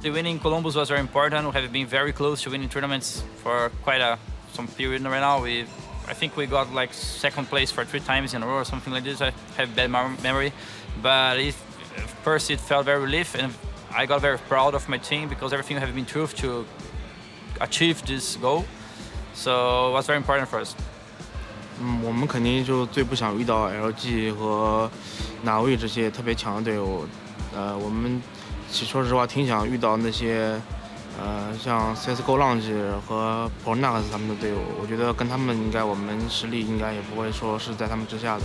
The winning Columbus was very important. We have been very close to winning tournaments for quite some period right now. I think we got like second place for 3 times in a row or something like this. I have bad memory, but first it felt very relief, and I got very proud of my team because everything have been through to achieve this goal. So it was very important for us. 我们肯定就最不想遇到 LG 和哪位这些特别强的队友。我们说实话挺想遇到那些像 CSGO Lounge 和 Pronax 他们的队友。我觉得跟他们应该我们实力应该也不会说是在他们之下的。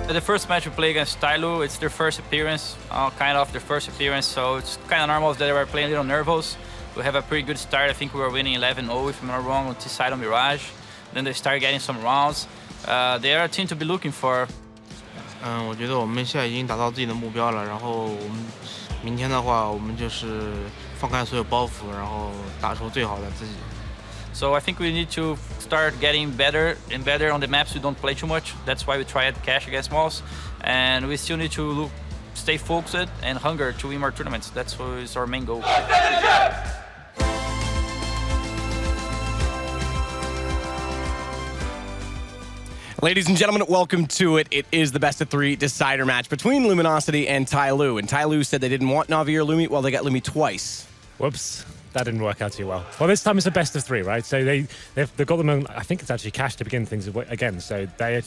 The first match we play against Tyloo, it's their first appearance, so it's kind of normal that they were playing a little nervous. We have a pretty good start. I think we were winning 11-0 if I'm not wrong on T-side on Mirage. Then they start getting some rounds. They are a team to be looking for. 我觉得我们现在已经达到自己的目标了，然后我们明天的话，我们就是放开所有包袱，然后打出最好的自己。So I think we need to start getting better and better on the maps we don't play too much. That's why we tried cash against Malls. And we still need to stay focused and hunger to win more tournaments. That's our main goal. Ladies and gentlemen, welcome to it. It is the best of 3 decider match between Luminosity and Tyloo. And Tyloo said they didn't want Navi or Lumi. Well, they got Lumi twice. Whoops. That didn't work out too well. Well, this time it's a best of 3, right? So they've got them on, I think it's actually cash to begin things again. So this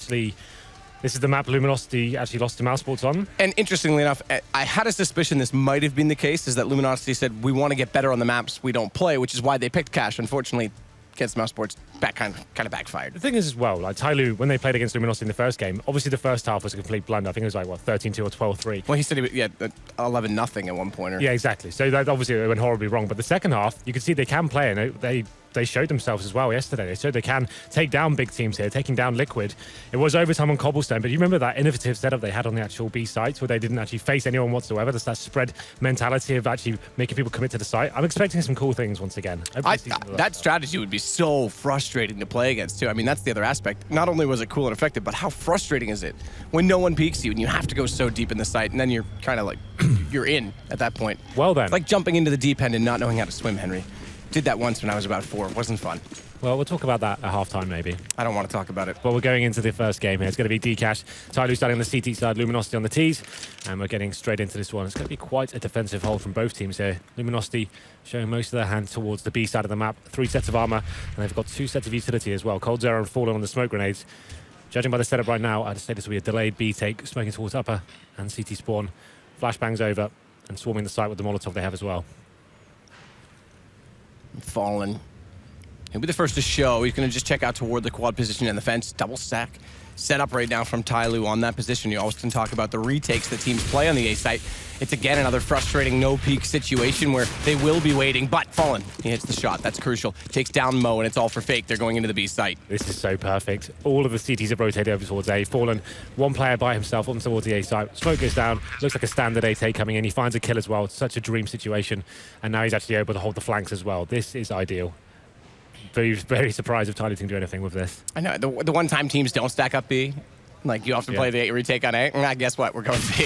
is the map Luminosity actually lost to Mousesports on. And interestingly enough, I had a suspicion this might have been the case, is that Luminosity said, we want to get better on the maps we don't play, which is why they picked cash. Unfortunately, against Mousesports, kind of backfired. The thing is as well, like Tyloo, when they played against Luminosity in the first game, obviously the first half was a complete blunder. I think it was like, 13-2 or 12-3. Well, he said 11-0 at one point. Yeah, exactly. So that obviously it went horribly wrong. But the second half, you can see they can play, and they showed themselves as well yesterday. They showed they can take down big teams here, taking down Liquid. It was overtime on Cobblestone, but you remember that innovative setup they had on the actual B sites where they didn't actually face anyone whatsoever. That's that spread mentality of actually making people commit to the site. I'm expecting some cool things once again. That strategy would be so frustrating to play against, too. I mean, that's the other aspect. Not only was it cool and effective, but how frustrating is it when no one peeks you and you have to go so deep in the site, and then you're kind of like, you're in at that point. Well then. It's like jumping into the deep end and not knowing how to swim, Henry. Did that once when I was about 4. It wasn't fun. Well, we'll talk about that at halftime, maybe. I don't want to talk about it. Well, we're going into the first game here. It's going to be Dcash. Tyloo starting on the CT side, Luminosity on the Ts. And we're getting straight into this one. It's going to be quite a defensive hold from both teams here. Luminosity showing most of their hand towards the B side of the map. 3 sets of armor, and they've got 2 sets of utility as well. Cold Zero and Fallen on the smoke grenades. Judging by the setup right now, I'd say this will be a delayed B take, smoking towards upper and CT spawn. Flashbangs over and swarming the site with the Molotov they have as well. Fallen. He'll be the first to show. He's going to just check out toward the quad position and the fence. Double stack set up right now from Tyloo on that position. You always can talk about the retakes that teams play on the A site. It's again another frustrating no-peek situation where they will be waiting, but Fallen, he hits the shot. That's crucial. Takes down Mo, and it's all for fake. They're going into the B site. This is so perfect. All of the CTs have rotated over towards A. Fallen, one player by himself on towards the A site. Smoke goes down. Looks like a standard A take coming in. He finds a kill as well. It's such a dream situation. And now he's actually able to hold the flanks as well. This is ideal. Very, very surprised if Tyloo can do anything with this. I know. The one time teams don't stack up B, like you have to play the retake on A. Guess what? We're going B.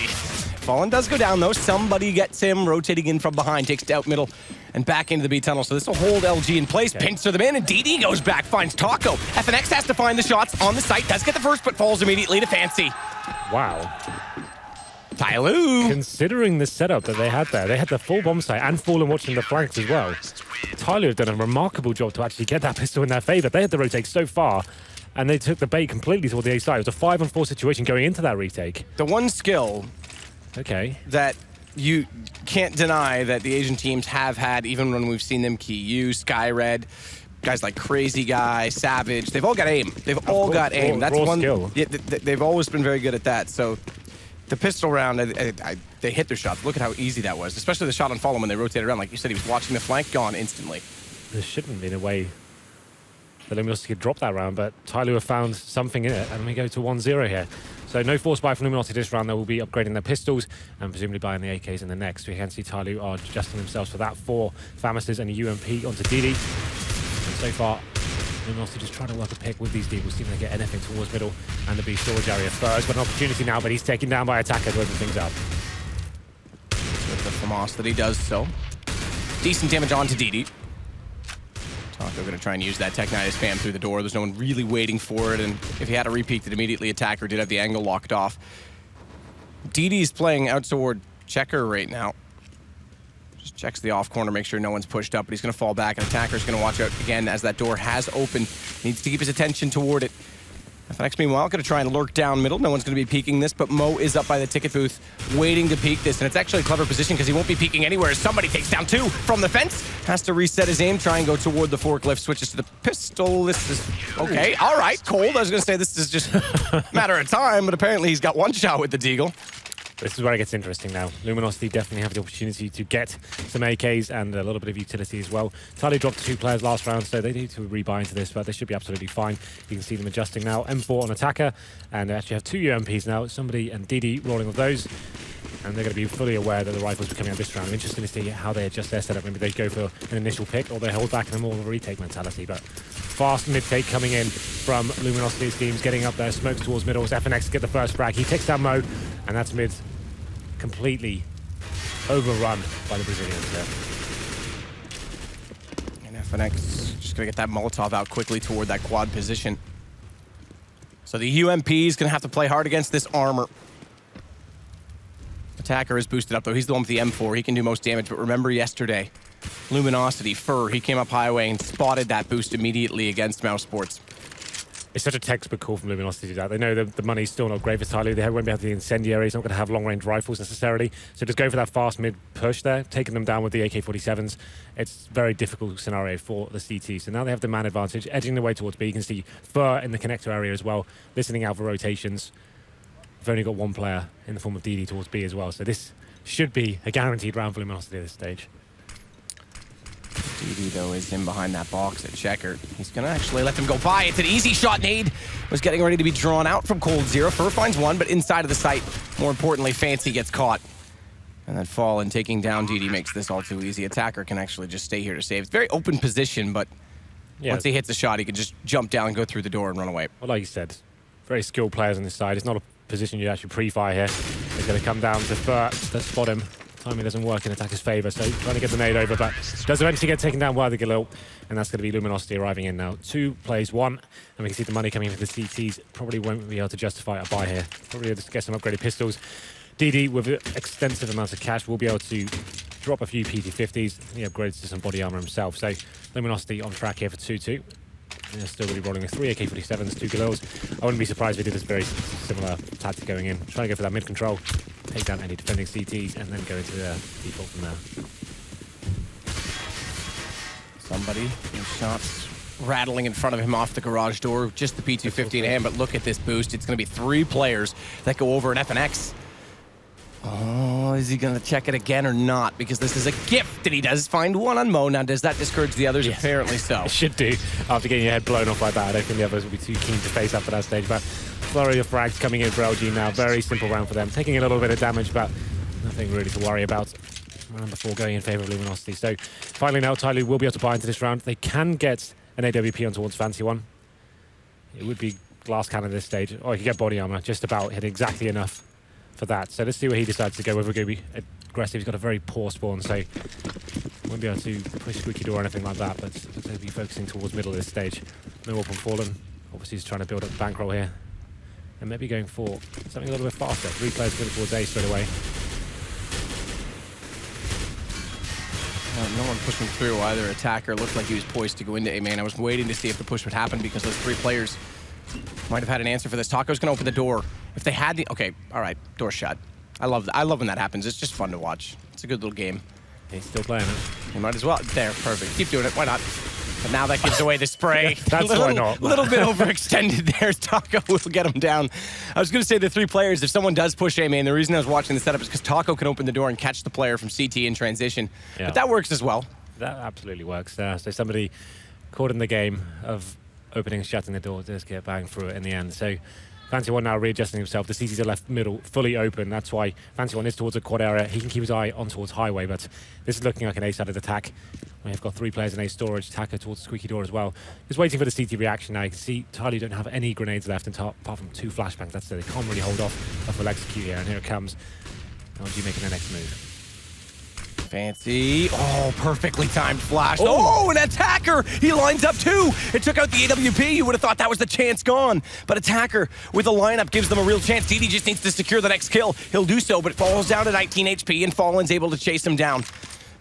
Fallen does go down, though. Somebody gets him rotating in from behind, takes out middle and back into the B tunnel. So this will hold LG in place, pincer them in, and DD goes back, finds Taco. FNX has to find the shots on the site, does get the first, but falls immediately to Fancy. Wow. Tyloo. Considering the setup that they had there, they had the full bomb site and Fallen watching the flanks as well. Tyloo have done a remarkable job to actually get that pistol in their favor. They had the rotate so far, and they took the bait completely toward the A side. It was a 5-on-4 situation going into that retake. The one skill that you can't deny that the Asian teams have had, even when we've seen them key you, Skyred, guys like Crazy Guy, Savage, they've all got aim. They've all got aim. That's one skill. Yeah, they've always been very good at that. So the pistol round, they hit their shots. Look at how easy that was, especially the shot on Fallen when they rotated around. Like you said, he was watching the flank, gone instantly. There shouldn't be a way that Luminosity could drop that round, but Tyloo have found something in it, and we go to 1-0 here. So no force buy from Luminosity this round. They will be upgrading their pistols and presumably buying the AKs in the next. We can see Tyloo are adjusting themselves for that. 4 Famises and a UMP onto DD. And so far, Luminosity just trying to work a pick with these Deagles, see if they get anything towards middle and the B storage area first. But an opportunity now, but he's taken down by Attacker to open things up. With the FAMAS that he does so. Decent damage onto DD. Taco gonna try and use that Tech 9 to spam through the door. There's no one really waiting for it, and if he had a repeat that immediately Attacker did have the angle locked off. DD's playing out toward Checker right now. Just checks the off corner, make sure no one's pushed up, but he's gonna fall back, and Attacker's gonna watch out again as that door has opened. Needs to keep his attention toward it. FNX, meanwhile, going to try and lurk down middle. No one's going to be peeking this, but Mo is up by the ticket booth waiting to peek this. And it's actually a clever position because he won't be peeking anywhere. Somebody takes down 2 from the fence. Has to reset his aim, try and go toward the forklift. Switches to the pistol. This is okay. All right, cold. I was going to say this is just a matter of time, but apparently he's got 1 shot with the Deagle. This is where it gets interesting now. Luminosity definitely have the opportunity to get some AKs and a little bit of utility as well. Tyloo dropped 2 players last round, so they need to rebuy into this, but they should be absolutely fine. You can see them adjusting now. M4 on Attacker, and they actually have 2 UMPs now. Somebody and DD rolling with those, and they're going to be fully aware that the rifles are coming out this round. I'm interested to see how they adjust their setup. Maybe they go for an initial pick, or they hold back in a more of a retake mentality, but fast mid-take coming in from Luminosity's teams, getting up there, smokes towards middle. FNX to get the first frag. He takes down Mo, and that's mid completely overrun by the Brazilians there. And FNX just gonna get that Molotov out quickly toward that quad position. So the UMP is gonna have to play hard against this armor. Attacker is boosted up though. He's the one with the M4. He can do most damage, but remember yesterday, Luminosity, Fur, he came up highway and spotted that boost immediately against Mouse Sports. It's such a textbook call from Luminosity to do that. They know the money's still not great for Tyloo. They won't be able to the incendiary. He's not going to have long-range rifles necessarily. So just go for that fast mid-push there, taking them down with the AK-47s. It's a very difficult scenario for the CT. So now they have the man advantage, edging the way towards B. You can see Fur in the connector area as well, listening out for rotations. We've only got 1 player in the form of DD towards B as well. So this should be a guaranteed round for Luminosity at this stage. DD, though, is in behind that box at Checker. He's going to actually let them go by. It's an easy shot. Nade was getting ready to be drawn out from Cold Zero. Fur finds 1, but inside of the site. More importantly, Fancy gets caught. And then Fall and taking down DD makes this all too easy. Attacker can actually just stay here to save. It's a very open position, but once he hits the shot, he can just jump down and go through the door and run away. Well, like you said, very skilled players on this side. It's not a position you actually pre-fire here. They're going to come down to Fur to spot him. Timing doesn't work in Attacker's favor, so trying to get the nade over, but does eventually get taken down by the Galil, and that's going to be Luminosity arriving in now. 2 plays 1, and we can see the money coming in for the CTs. Probably won't be able to justify a buy here. Probably able to get some upgraded pistols. DD, with extensive amounts of cash, will be able to drop a few PT-50s. He upgrades to some body armor himself, so Luminosity on track here for 2-2. They're still really rolling with 3 AK-47s, 2 Galils. I wouldn't be surprised if they did this very similar tactic going in. Trying to go for that mid-control, take down any defending CTs, and then go into the default from there. Somebody, shots rattling in front of him off the garage door. Just the P250 in hand, but look at this boost. It's going to be 3 players that go over an FNX. Oh, is he going to check it again or not? Because this is a gift, and he does find 1 on Mo. Now, does that discourage the others? Yes. Apparently so. It should do. After getting your head blown off like that, I don't think the others will be too keen to face up at that stage. But flurry of frags coming in for LG now. Very simple round for them. Taking a little bit of damage, but nothing really to worry about. Round before going in favor of Luminosity. So finally now, Tyloo will be able to buy into this round. They can get an AWP on towards Fancy 1. It would be glass cannon at this stage. Or he could get body armor, just about hit exactly enough for that. So let's see where he decides to go. Whether we're going to be aggressive. He's got a very poor spawn, so won't be able to push squeaky door or anything like that, but looks like he'll be focusing towards middle at this stage. No up on Fallen. Obviously he's trying to build up bankroll here. And maybe going for something a little bit faster. 3 players going towards A straight away. No one pushing through either. Attacker looked like he was poised to go into A main. I was waiting to see if the push would happen because those 3 players might have had an answer for this. Taco's gonna open the door. If they had the, okay, all right, door shut. I love that. I love when that happens. It's just fun to watch. It's a good little game. He's still playing it. You might as well. There, perfect. Keep doing it. Why not? But now that gives away the spray. That's why not. A little bit overextended there. Taco will get him down. I was going to say the 3 players, if someone does push A main, the reason I was watching the setup is because Taco can open the door and catch the player from CT in transition. Yeah. But that works as well. That absolutely works. So somebody caught in the game of opening and shutting the door does get banged through it in the end. So Fancy One now readjusting himself. The CTs are left middle, fully open. That's why Fancy One is towards a quad area. He can keep his eye on towards Highway, but this is looking like an A-sided attack. We have got 3 players in A storage. Taka towards the squeaky door as well. Just waiting for the CT reaction now. You can see Tyloo don't have any grenades left apart from 2 flashbangs. That's it. They can't really hold off. That will execute here, and here it comes. LG making their next move. Fancy. Oh, perfectly timed flash. Oh, an attacker! He lines up 2. It took out the AWP. You would have thought that was the chance gone. But attacker with a lineup gives them a real chance. DD just needs to secure the next kill. He'll do so, but falls down to 19 HP, and Fallen's able to chase him down.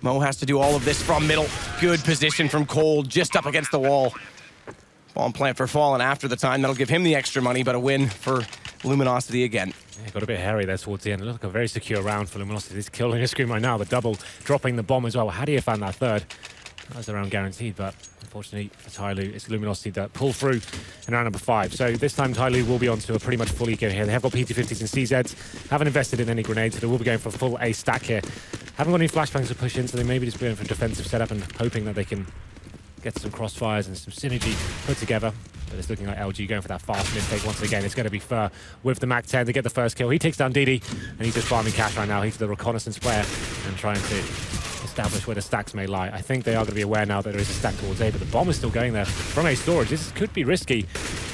Mo has to do all of this from middle. Good position from Cold, just up against the wall. Bomb plant for Fallen after the time. That'll give him the extra money, but a win for Luminosity again. Yeah, got a bit hairy there towards the end. It looked like a very secure round for Luminosity. He's killing a screen right now. The double, dropping the bomb as well. How do you find that third? That was the round guaranteed, but unfortunately for Tyloo, it's Luminosity that pull through in round number 5. So this time Tyloo will be on to a pretty much full eco here. They have got PT-50s and CZs. Haven't invested in any grenades, so they will be going for a full A stack here. Haven't got any flashbangs to push in, so they may be just going for a defensive setup and hoping that they can get some crossfires and some synergy put together. But it's looking like LG going for that fast mid-take once again. It's going to be Fur with the Mac 10 to get the first kill. He takes down DD, and he's just farming cash right now. He's the reconnaissance player and trying to establish where the stacks may lie. I think they are going to be aware now that there is a stack towards A, but the bomb is still going there from A storage. This could be risky,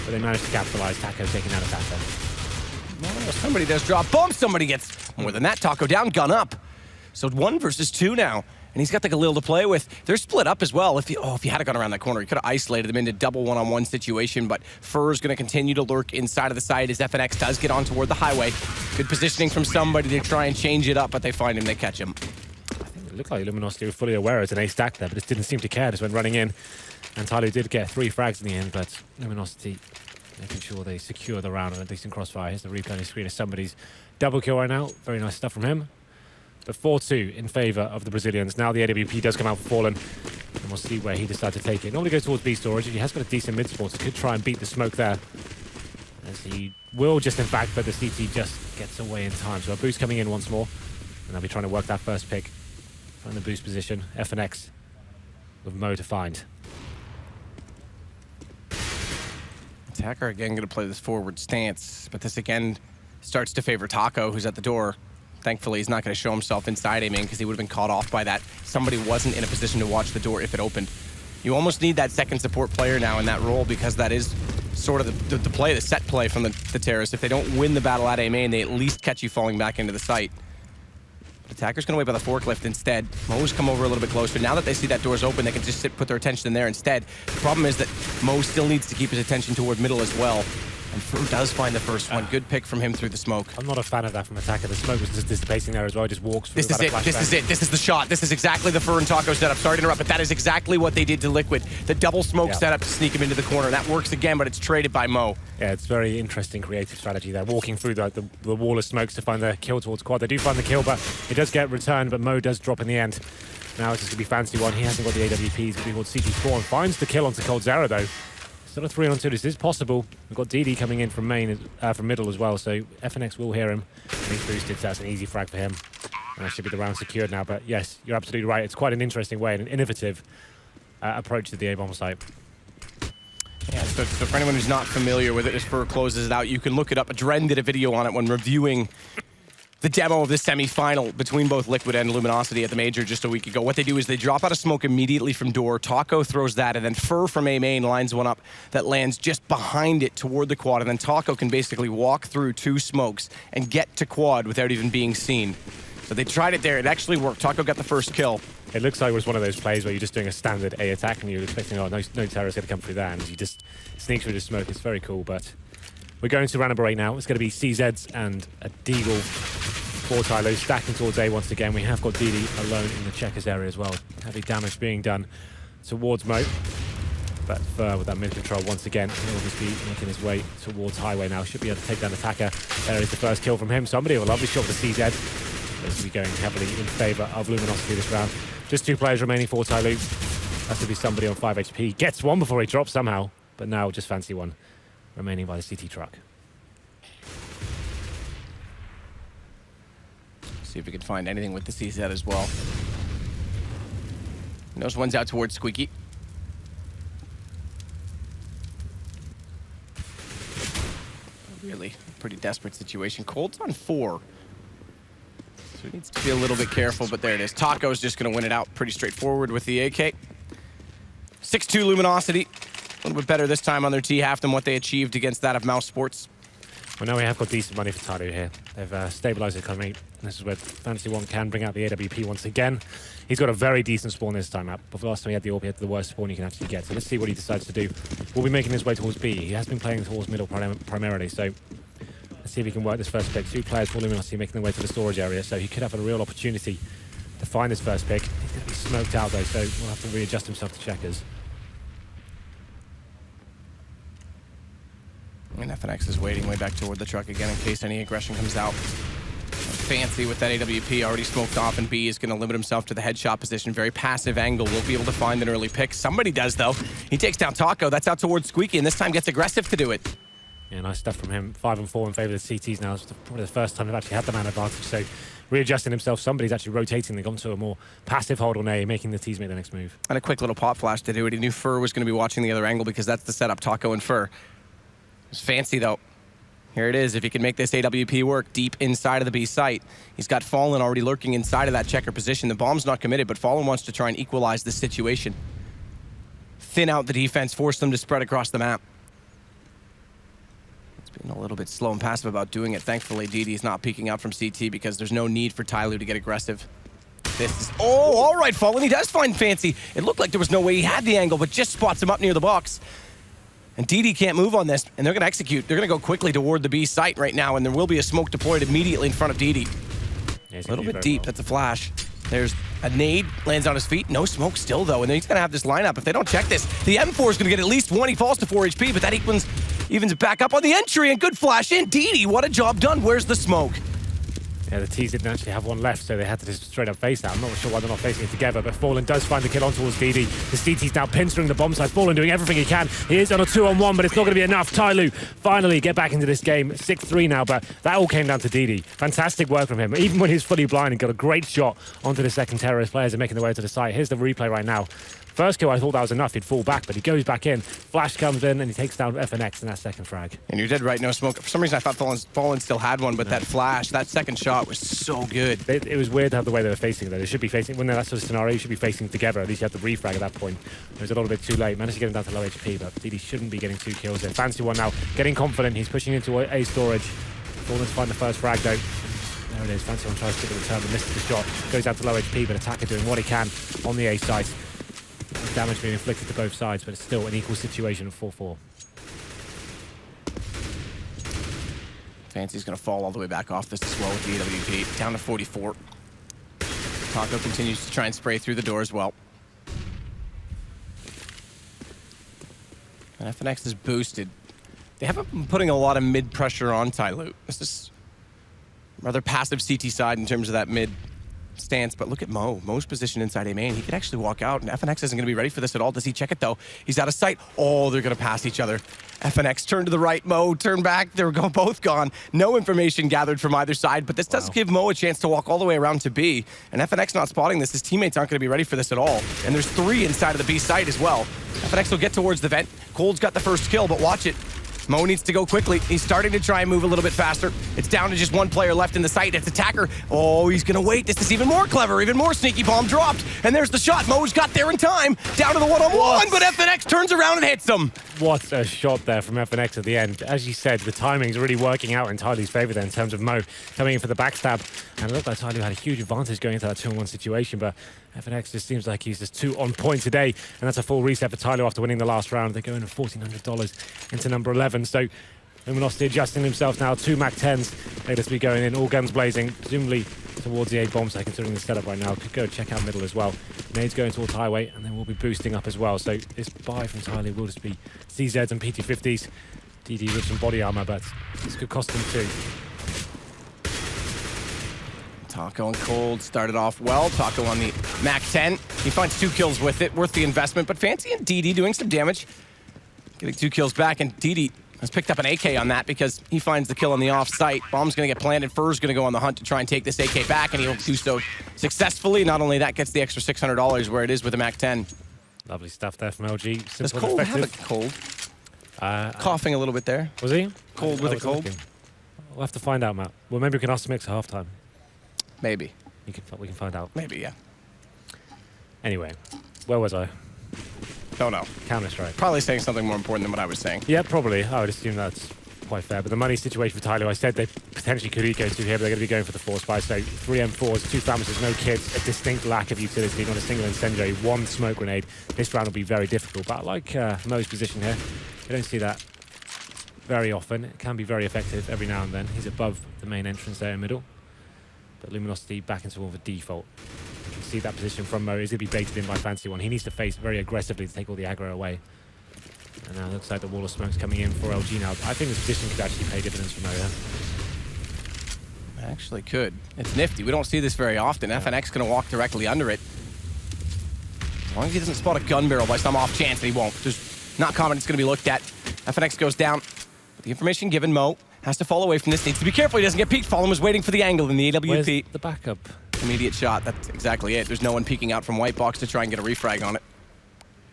but they managed to capitalize. Taco taking out a Taco. Oh, somebody does drop bomb. Somebody gets more than that. Taco down, gun up. So 1 versus 2 now. And he's got like a little to play with. They're split up as well. If you had gone around that corner, he could have isolated them into double one-on-one situation, but Fur's going to continue to lurk inside of the site as FNX does get on toward the highway. Good positioning from somebody to try and change it up, but they find him, they catch him. I think it looked like Luminosity were fully aware it's an A stack there, but just didn't seem to care, just went running in. And Tyloo did get 3 frags in the end, but Luminosity making sure they secure the round on a decent crossfire. Here's the replay on his screen of somebody's double kill right now. Very nice stuff from him. But 4-2 in favour of the Brazilians. Now the AWP does come out for Fallen, and we'll see where he decides to take it. Normally goes towards B storage. He has got a decent mid-sport, so could try and beat the smoke there. As he will just in fact, but the CT just gets away in time. So a boost coming in once more, and they'll be trying to work that first pick. Find the boost position. FNX with Mo to find. Attacker again going to play this forward stance, but this again starts to favor Taco, who's at the door. Thankfully, he's not going to show himself inside aiming because he would have been caught off by that. Somebody wasn't in a position to watch the door if it opened. You almost need that second support player now in that role because that is sort of the play, the set play from the terrorists. If they don't win the battle at A main, they at least catch you falling back into the site. But attacker's going to wait by the forklift instead. Mo's come over a little bit closer. Now that they see that door's open, they can just put their attention in there instead. The problem is that Mo still needs to keep his attention toward middle as well. And Fur does find the first one. Good pick from him through the smoke. I'm not a fan of that from Attacker. The smoke was just dissipating there as well. Just walks through. This is it. This is it. This is the shot. This is exactly the Fur and Taco setup. Sorry to interrupt, but that is exactly what they did to Liquid. The double smoke setup to sneak him into the corner. That works again, but it's traded by Mo. Yeah, it's very interesting creative strategy there. Walking through the wall of smokes to find the kill towards quad. They do find the kill, but it does get returned, but Mo does drop in the end. Now it's just going to be Fancy One. He hasn't got the AWPs, but he holds CT4 and finds the kill onto Cold Zero, though. Still a 3-on-2. This is possible. We've got DD coming in from main, from middle as well, so FNX will hear him. And he's boosted, so that's an easy frag for him. And that should be the round secured now, but yes, you're absolutely right. It's quite an interesting way and an innovative approach to the A-bomb site. Yeah, so for anyone who's not familiar with it, as Fur closes it out, you can look it up. Dren did a video on it when reviewing the demo of the semi-final between both Liquid and Luminosity at the Major just a week ago. What they do is they drop out of smoke immediately from door. Taco throws that, and then Fur from A main lines one up that lands just behind it toward the quad, and then Taco can basically walk through 2 smokes and get to quad without even being seen. So they tried it there. It actually worked. Taco got the first kill. It looks like it was one of those plays where you're just doing a standard A attack and you're expecting, oh, no terrorist going to come through that, and you just sneak through the smoke. It's very cool, but we're going to round number 8 now. It's going to be CZs and a Deagle for Tyloo, stacking towards A once again. We have got DD alone in the checkers area as well. Heavy damage being done towards Mo. But Fur with that mid-control once again. He'll just be making his way towards Highway now. Should be able to take down Attacker. There is the first kill from him. Somebody with a lovely shot for the CZ. Basically going heavily in favour of Luminosity this round. Just 2 players remaining for Tyloo. Has to be somebody on 5 HP. Gets one before he drops somehow. But now just Fancy One remaining by the CT truck. See if we can find anything with the CZ as well. Those one's out towards Squeaky. immediately. Pretty desperate situation. Cold's on 4. So he needs to be a little bit careful, but there it is. Taco's just going to win it out pretty straightforward with the AK. 6-2 Luminosity. A little bit better this time on their T-half than what they achieved against that of Mouse Sports. Well, now we have got decent money for Tyloo here. They've stabilized the economy. This is where Fantasy One can bring out the AWP once again. He's got a very decent spawn this time out. Before last time he had the AWP, he had the worst spawn you can actually get. So let's see what he decides to do. We'll be making his way towards B. He has been playing towards middle primarily, so let's see if he can work this first pick. 2 players for Luminosity making their way to the storage area, so he could have a real opportunity to find his first pick. He's going to be smoked out though, so we'll have to readjust himself to checkers. And FNX is waiting way back toward the truck again in case any aggression comes out. Fancy with that AWP already smoked off, and B is going to limit himself to the headshot position. Very passive angle. Will be able to find an early pick. Somebody does, though. He takes down Taco. That's out towards Squeaky, and this time gets aggressive to do it. Yeah, nice stuff from him. 5 and 4 in favor of the CTs now. It's probably the first time they've actually had the man advantage, so readjusting himself. Somebody's actually rotating. They've gone to a more passive hold on A, making the T's make the next move. And a quick little pop flash to do it. He knew Fur was going to be watching the other angle because that's the setup, Taco and Fur. It's fancy, though. Here it is. If he can make this AWP work deep inside of the B site. He's got Fallen already lurking inside of that checker position. The bomb's not committed, but Fallen wants to try and equalize the situation. Thin out the defense, force them to spread across the map. It's been a little bit slow and passive about doing it. Thankfully, DD's not peeking out from CT because there's no need for Tyloo to get aggressive. This is... Oh, all right, Fallen. He does find Fancy. It looked like there was no way he had the angle, but just spots him up near the box. And DD can't move on this, and they're going to execute. They're going to go quickly toward the B site right now, and there will be a smoke deployed immediately in front of DD. Yeah, a little bit deep. Well. That's a flash. There's a nade, lands on his feet. No smoke still, though, and then he's going to have this lineup. If they don't check this, the M4 is going to get at least 1. He falls to 4 HP, but that evens it back up on the entry, and good flash in. DD, what a job done. Where's the smoke? Yeah, the T's didn't actually have one left, so they had to just straight up face that. I'm not sure why they're not facing it together, but Fallen does find the kill on towards DD. The CT's now pinstering the bomb side. Fallen doing everything he can. He is on a 2-on-1, but it's not going to be enough. Tyloo finally get back into this game. 6-3 now, but that all came down to DD. Fantastic work from him. Even when he's fully blind, he got a great shot onto the second terrorist. Players are making their way to the site. Here's the replay right now. First kill, I thought that was enough. He'd fall back, but he goes back in. Flash comes in, and he takes down FNX in that second frag. And you're dead right, no smoke. For some reason, I thought Fallen still had one, but that flash, that second shot was so good. It was weird to have the way they were facing, though. They should be facing, when that sort of scenario, you should be facing together. At least you have the refrag at that point. It was a little bit too late. Managed to get him down to low HP, but DD shouldn't be getting 2 kills there. Fancy one now, getting confident. He's pushing into A storage. Fallen to find the first frag, though. There it is. Fancy one tries to get the return, but misses the shot. Goes down to low HP, but Attacker doing what he can on the A site. Damage being inflicted to both sides, but it's still an equal situation of 4-4. Fancy's going to fall all the way back off this as well with the AWP. Down to 44. Taco continues to try and spray through the door as well. And FNX is boosted. They haven't been putting a lot of mid pressure on Tyloo. This is rather passive CT side in terms of that mid stance, but look at Mo. Mo's positioned inside A main. He could actually walk out, and FNX isn't going to be ready for this at all. Does he check it, though? He's out of sight. Oh, they're going to pass each other. FNX turn to the right, Mo turn back. They're both gone. No information gathered from either side, but this does give Mo a chance to walk all the way around to B, and FNX not spotting this. His teammates aren't going to be ready for this at all, and there's 3 inside of the B site as well. FNX will get towards the vent. Cold's got the first kill, but watch it. Mo needs to go quickly. He's starting to try and move a little bit faster. It's down to just 1 player left in the site. It's Attacker. Oh, he's going to wait. This is even more clever, even more sneaky. Bomb dropped, and there's the shot. Mo's got there in time. Down to the 1-on-1, but FNX turns around and hits him. What a shot there from FNX at the end. As you said, the timing's really working out in Tyloo's favor there in terms of Mo coming in for the backstab. And it looked like Tyloo had a huge advantage going into that 2-on-1 situation, but FNX just seems like he's just too on point today, and that's a full reset for Tyloo after winning the last round. They're going to $1,400 into number 11. So Luminosity adjusting themselves now. 2 MAC-10s. They just be going in, all guns blazing, presumably towards the A bomb site, considering the setup right now. Could go check out middle as well. Nades going towards highway, and then we'll be boosting up as well. So this buy from Tyloo will just be CZs and PT50s. DD with some body armor, but this could cost them 2. Taco and Cold started off well. Taco on the MAC-10. He finds 2 kills with it, worth the investment. But Fancy and DD doing some damage. Getting 2 kills back, and DD has picked up an AK on that because he finds the kill on the off-site. Bomb's going to get planted. Fur's going to go on the hunt to try and take this AK back, and he'll do so successfully. Not only that, gets the extra $600 where it is with a MAC-10. Lovely stuff there from LG. Does Cold have a cold? Coughing a little bit there. Was he? Cold with a cold. We'll have to find out, Matt. Well, maybe we can ask Mix at halftime. Maybe. We can find out. Maybe, yeah. Anyway, where was I? Don't know. Counter-Strike. Probably saying something more important than what I was saying. Yeah, probably. I would assume that's quite fair. But the money situation for Tyloo, I said they potentially could eco to here, but they're going to be going for the force buy. So 3 M4s, 2 Famouses, no kits, a distinct lack of utility, not a single incendiary, 1 smoke grenade. This round will be very difficult. But I like Mo's position here. You don't see that very often. It can be very effective every now and then. He's above the main entrance there in the middle. But Luminosity back into more of a default. You can see that position from Mo. He's going to be baited in by Fancy One. He needs to face very aggressively to take all the aggro away. And now it looks like the wall of smoke's coming in for LG now. I think this position could actually pay dividends for Mo. Actually could. It's nifty. We don't see this very often. Yeah. FNX going to walk directly under it. As long as he doesn't spot a gun barrel by some off chance, and he won't. Just not confident it's going to be looked at. FNX goes down. But the information given, Mo has to fall away from this. Needs to be careful he doesn't get peeked. Fallen was waiting for the angle in the AWP. Where's the backup? Immediate shot. That's exactly it. There's no one peeking out from white box to try and get a refrag on it.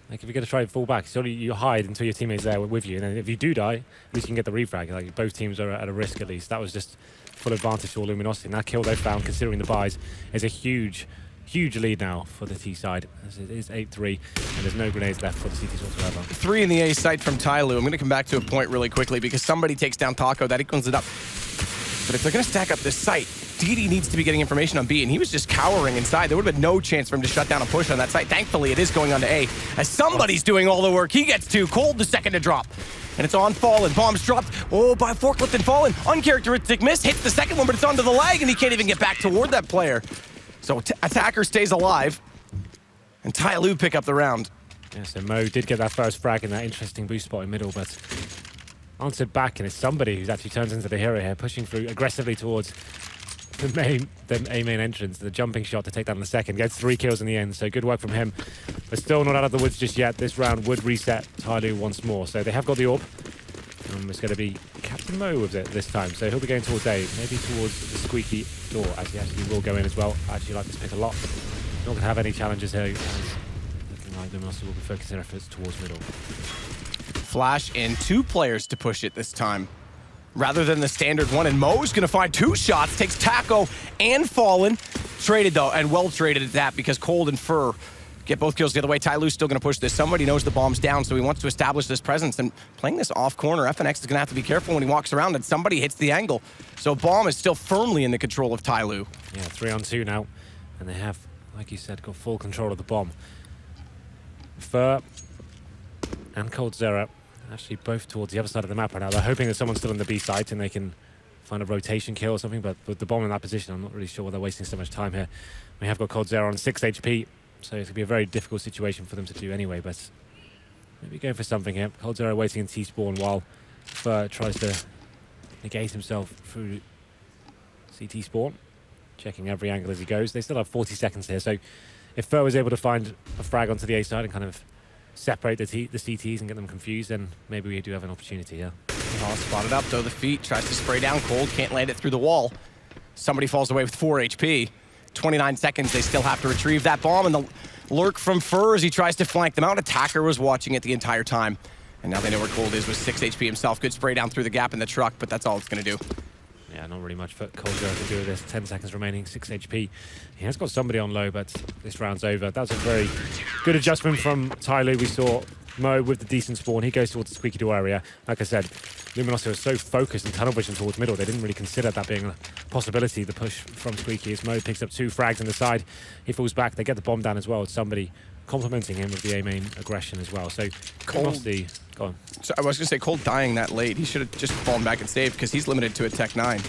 Like if you're going to try and fall back, surely you hide until your teammate's there with you. And then if you do die, at least you can get the refrag. Like both teams are at a risk at least. That was just full advantage for Luminosity. And that kill they found, considering the buys, is a huge lead now for the T side. As it is 8-3, and there's no grenades left for the CTs whatsoever. 3 in the A site from Tyloo. I'm going to come back to a point really quickly because somebody takes down Taco. That equals it up. But if they're going to stack up this site, DD needs to be getting information on B, and he was just cowering inside. There would have been no chance for him to shut down a push on that site. Thankfully, it is going on to A. As somebody's doing all the work, he gets 2. Cold the second to drop. And it's on Fallen. Bombs dropped. Oh, by forklift and Fallen. Uncharacteristic miss. Hits the second one, but it's onto the leg, and he can't even get back toward that player. So attacker stays alive, and Tyloo pick up the round. Yeah, so Mo did get that first frag in that interesting boost spot in middle, but answered back, and it's somebody who's actually turns into the hero here, pushing through aggressively towards the A main entrance. The jumping shot to take down the second. Gets 3 kills in the end, so good work from him. But still not out of the woods just yet. This round would reset Tyloo once more. So they have got the orb. It's going to be Captain Mo with it this time. So he'll be going towards A, maybe towards the squeaky door, as he actually will go in as well. I actually like this pick a lot. Not going to have any challenges here. Looking like Luminosity will be focusing their efforts towards middle. Flash in 2 players to push it this time, rather than the standard one. And Mo's going to find 2 shots, takes Taco and Fallen. Traded though, and well traded at that, because Cold and Fur get both kills the other way. Tyloo's still going to push this. Somebody knows the bomb's down, so he wants to establish this presence. And playing this off corner, FNX is going to have to be careful when he walks around and somebody hits the angle. So bomb is still firmly in the control of Tyloo. Yeah, 3-on-2 now. And they have, like you said, got full control of the bomb. Fur and Cold Zero actually both towards the other side of the map right now. They're hoping that someone's still on the B site and they can find a rotation kill or something, but with the bomb in that position, I'm not really sure why they're wasting so much time here. We have got Cold Zero on 6 HP, so it's going to be a very difficult situation for them to do anyway, but maybe going for something here. Cold Zero waiting in T-spawn while Fur tries to negate himself through CT spawn, checking every angle as he goes. They still have 40 seconds here, so if Fur was able to find a frag onto the A side and kind of separate the CTs and get them confused, then maybe we do have an opportunity here. Oh, spotted up though, the feet, tries to spray down Cold, can't land it through the wall. Somebody falls away with 4 HP. 29 seconds, they still have to retrieve that bomb, and the lurk from Fur as he tries to flank them out. Attacker was watching it the entire time, and now they know where Cold is with 6 HP himself. Good spray down through the gap in the truck, but that's all it's going to do. Yeah, not really much for Cold Zero to do with this. 10 seconds remaining, 6 HP. He has got somebody on low, but this round's over. That was a very good adjustment from Tyloo. We saw Mo with the decent spawn. He goes towards the squeaky door area. Like I said, Luminosity was so focused in tunnel vision towards middle, they didn't really consider that being a possibility, the push from squeaky. As Mo picks up 2 frags on the side, he falls back. They get the bomb down as well. It's somebody complimenting him with the A main aggression as well. So Luminosity, go on. So I was going to say, Cold dying that late. He should have just fallen back and saved, because he's limited to a Tech 9.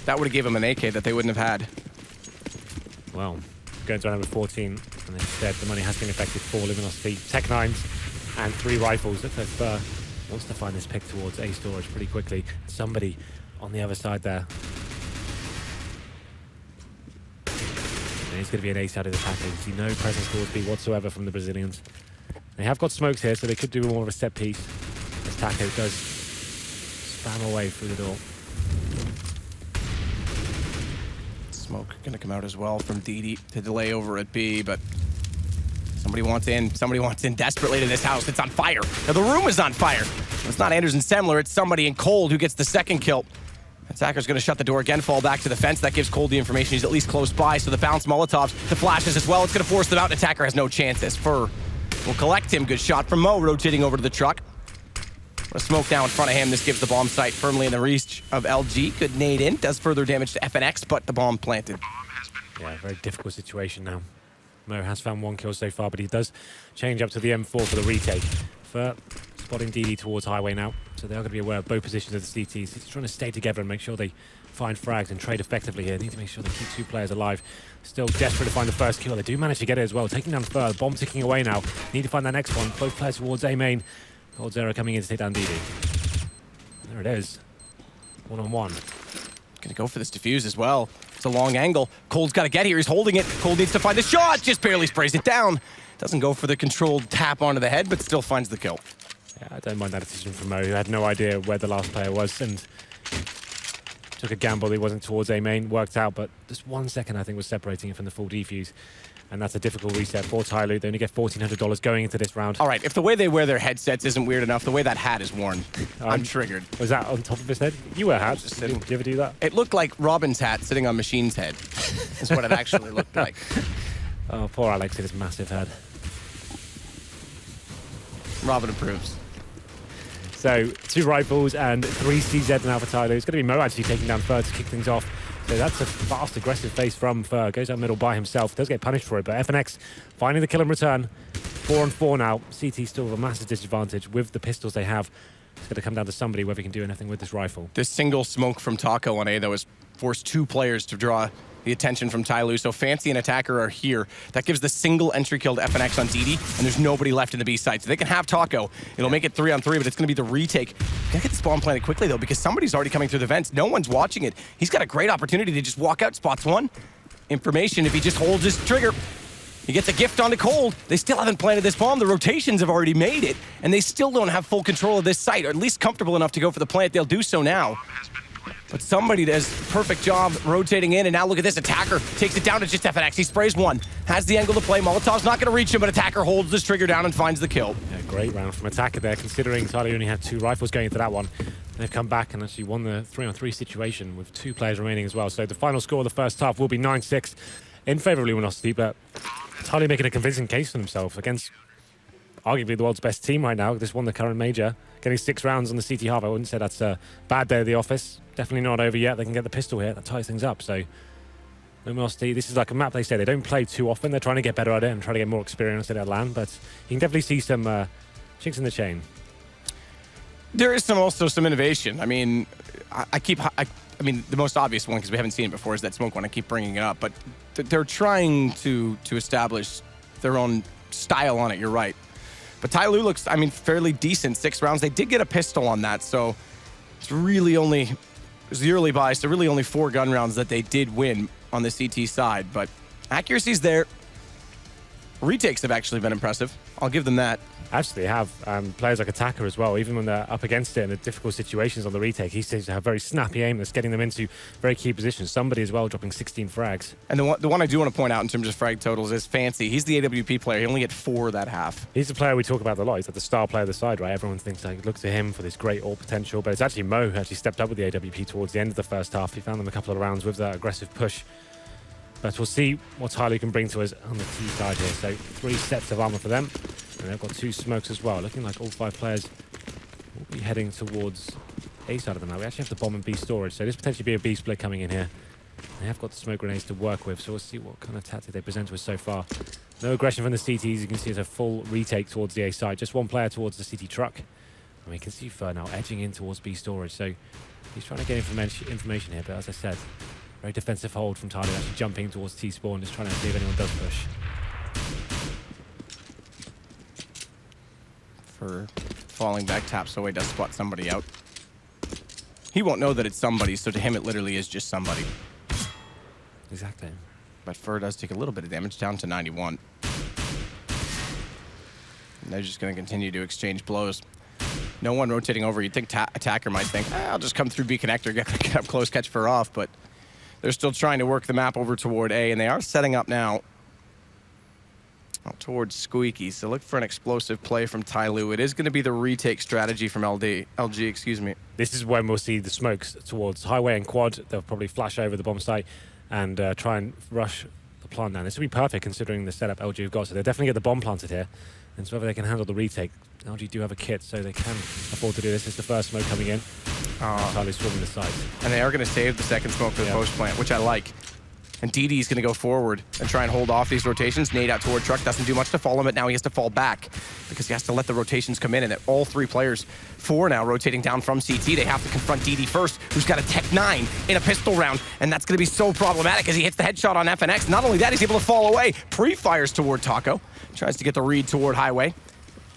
That would have given him an AK that they wouldn't have had. Well, going to round number 14, and instead the money has been affected for Luminosity. Tech 9s and 3 rifles. Looks like Fur wants to find this pick towards A storage pretty quickly. Somebody on the other side there. And it's going to be an A-sided attack. You see no presence towards B whatsoever from the Brazilians. They have got smokes here, so they could do more of a set piece. As Taco does spam away through the door. Smoke going to come out as well from DD to delay over at B, but somebody wants in desperately to this house. It's on fire. Now the room is on fire. It's not Anderson Semler, it's somebody in Cold who gets the second kill. Attacker's going to shut the door again, fall back to the fence. That gives Cold the information he's at least close by, so the bounce Molotovs, the flashes as well. It's going to force them out. Attacker has no chances. Fur will collect him. Good shot from Mo, rotating over to the truck. A smoke now in front of him. This gives the bomb site firmly in the reach of LG. Good nade in. Does further damage to FNX, but the bomb planted. Yeah, very difficult situation now. Mo has found 1 kill so far, but he does change up to the M4 for the retake. Fur spotting DD towards highway now, so they are going to be aware of both positions of the CTs. He's trying to stay together and make sure they find frags and trade effectively here. Need to make sure they keep 2 players alive. Still desperate to find the first kill. They do manage to get it as well. Taking down Fur, the bomb ticking away now. Need to find that next one. Both players towards A main. Cold Zero coming in to take down DD. There it is. 1-on-1. Gonna go for this defuse as well. It's a long angle. Cold's got to get here. He's holding it. Cold needs to find the shot. Just barely sprays it down. Doesn't go for the controlled tap onto the head, but still finds the kill. Yeah, I don't mind that decision from Mo, who had no idea where the last player was and took a gamble. He wasn't towards A main. Worked out, but just 1 second, I think, was separating it from the full defuse. And that's a difficult reset for Tyloo. They only get $1,400 going into this round. All right, if the way they wear their headsets isn't weird enough, the way that hat is worn, I'm triggered. Was that on top of his head? You wear hats. Just sitting. Did you ever do that? It looked like Robin's hat sitting on Machine's head. That's what it actually looked like. Oh, poor Alex with his massive head. Robin approves. So 2 rifles and 3 CZ now for Tyloo. It's going to be Mo actually taking down Fur to kick things off. So that's a fast, aggressive face from Fur. Goes out middle by himself. Does get punished for it, but FNX finding the kill in return. 4-on-4 now. CT still with a massive disadvantage with the pistols they have. It's going to come down to somebody whether he can do anything with this rifle. This single smoke from Taco on A, though, has forced 2 players to draw the attention from Tyloo. So Fancy and Attacker are here. That gives the single entry kill to FNX on DD, and there's nobody left in the B side. So they can have Taco. It'll make it 3-on-3, but it's going to be the retake. Gotta get this bomb planted quickly, though, because somebody's already coming through the vents. No one's watching it. He's got a great opportunity to just walk out, spots one. Information, if he just holds his trigger. He gets a gift onto Cold. They still haven't planted this bomb. The rotations have already made it, and they still don't have full control of this site, or at least comfortable enough to go for the plant. They'll do so now. But somebody does a perfect job rotating in, and now look at this. Attacker takes it down to just FNX. He sprays 1, has the angle to play. Molotov's not going to reach him, but Attacker holds this trigger down and finds the kill. Yeah, great round from Attacker there, considering Tyloo only had 2 rifles going into that one. And they've come back and actually won the 3-on-3 situation with 2 players remaining as well. So the final score of the first half will be 9-6 in favour of Luminosity, but Tyloo making a convincing case for themselves against arguably the world's best team right now. This won the current major, getting 6 rounds on the CT half. I wouldn't say that's a bad day at the office. Definitely not over yet. They can get the pistol here. That ties things up. So Luminosity, this is like a map they say they don't play too often. They're trying to get better at it and try to get more experience in that land, but you can definitely see some chinks in the chain. There is also some innovation. I mean, I mean, the most obvious one, because we haven't seen it before, is that smoke one. I keep bringing it up, but they're trying to establish their own style on it. You're right. But Tyloo looks, I mean, fairly decent. 6 rounds. They did get a pistol on that, so it's really only, it was the early buy, so really only 4 gun rounds that they did win on the CT side. But accuracy's there. Retakes have actually been impressive. I'll give them that. Absolutely have. Players like Attacker as well, even when they're up against it in the difficult situations on the retake, he seems to have very snappy aim that's getting them into very key positions. Somebody as well dropping 16 frags. And the one I do want to point out in terms of frag totals is Fancy. He's the AWP player. He only had 4 that half. He's the player we talk about a lot. He's like the star player of the side, right? Everyone thinks like look to him for this great all potential, but it's actually Mo who actually stepped up with the AWP towards the end of the first half. He found them a couple of rounds with that aggressive push. But we'll see what Tyloo can bring to us on the T side here. So 3 sets of armor for them. And they've got 2 smokes as well. Looking like all 5 players will be heading towards A side of the map. We actually have the bomb and B storage. So this potentially be a B split coming in here. They have got the smoke grenades to work with. So we'll see what kind of tactic they present to us so far. No aggression from the CTs. You can see it's a full retake towards the A side. Just 1 player towards the CT truck. And we can see Fur now edging in towards B storage. So he's trying to get information here. But as I said, very defensive hold from Tyloo, actually jumping towards T spawn, just trying to see if anyone does push. For falling back taps away, does spot somebody out. He won't know that it's somebody, so to him it literally is just somebody. Exactly. But Fur does take a little bit of damage, down to 91. And they're just going to continue to exchange blows. No one rotating over. You'd think Attacker might think, I'll just come through B connector, get up close, catch Fur off, but they're still trying to work the map over toward A, and they are setting up now Out towards Squeaky, so look for an explosive play from Tyloo. It is going to be the retake strategy from LG, excuse me. This is when we'll see the smokes towards Highway and Quad. They'll probably flash over the bomb site and try and rush the plant down. This will be perfect considering the setup LG have got, so they'll definitely get the bomb planted here. And so whether they can handle the retake. LG do have a kit, so they can afford to do this. It's the first smoke coming in. Tyloo swarming the site. And they are going to save the second smoke for the post plant, which I like. And DD's going to go forward and try and hold off these rotations. Nade out toward Truck doesn't do much to follow him, but now he has to fall back because he has to let the rotations come in. And all three players, four now rotating down from CT. They have to confront DD first, who's got a Tech 9 in a pistol round. And that's going to be so problematic as he hits the headshot on FNX. Not only that, he's able to fall away. Pre-fires toward Taco. Tries to get the read toward Highway.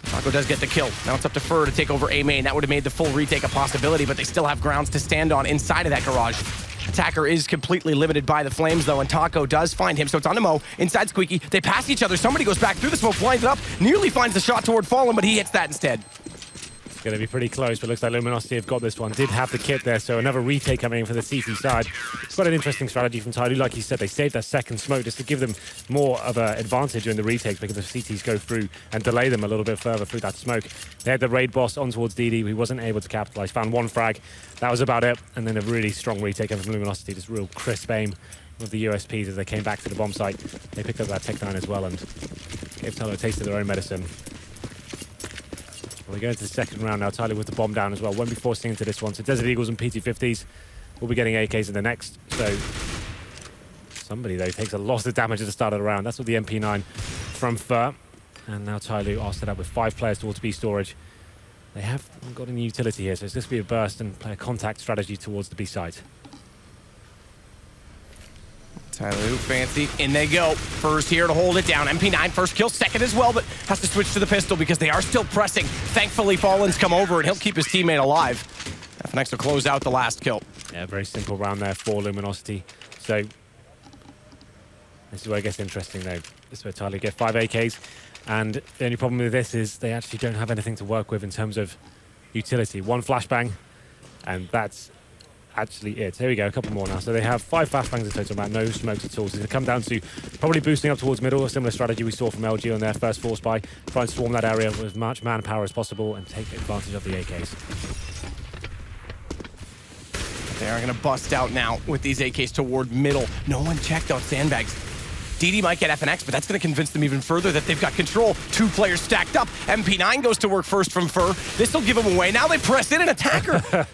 Taco does get the kill. Now it's up to Fur to take over A main. That would have made the full retake a possibility, but they still have grounds to stand on inside of that garage. Attacker is completely limited by the flames, though, and Taco does find him, so it's on to Mo. Inside Squeaky, they pass each other. Somebody goes back through the smoke, blinds it up, nearly finds the shot toward Fallen, but he hits that instead. It's going to be pretty close, but looks like Luminosity have got this one. Did have the kit there, so another retake coming in for the CT side. It's quite an interesting strategy from Tyloo. Like you said, they saved that second smoke just to give them more of an advantage during the retakes because the CTs go through and delay them a little bit further through that smoke. They had the raid boss on towards DD. He wasn't able to capitalize. Found one frag. That was about it. And then a really strong retake from Luminosity. Just real crisp aim with the USPs as they came back to the bomb site. They picked up that Tech 9 as well and gave Tyloo a taste of their own medicine. We go into the second round now. Tyloo with the bomb down as well. Won't be forcing into this one. So Desert Eagles and PT-50s will be getting AKs in the next. So somebody, though, takes a lot of damage at the start of the round. That's with the MP9 from Fur. And now Tyloo are set up with 5 players towards B storage. They have got any utility here, so it's just be a burst and play a contact strategy towards the B side. Tyloo, fancy, in they go. First here to hold it down. MP9 first kill, second as well, but has to switch to the pistol because they are still pressing. Thankfully, Fallen's come over and he'll keep his teammate alive. FNX will close out the last kill. Yeah, very simple round there for Luminosity. So this is where it gets interesting though. This is where Tyloo get 5 AKs. And the only problem with this is they actually don't have anything to work with in terms of utility. 1 flashbang, and that's actually it. Here we go, a couple more now. So they have 5 flashbangs in total, about no smokes at all. So it's going to come down to probably boosting up towards middle, a similar strategy we saw from LG on their first force buy. Try and swarm that area with as much manpower as possible and take advantage of the AKs. They are going to bust out now with these AKs toward middle. No one checked out sandbags. DD might get FNX, but that's going to convince them even further that they've got control. 2 players stacked up. MP9 goes to work first from Fur. This will give them away. Now they press in an attacker.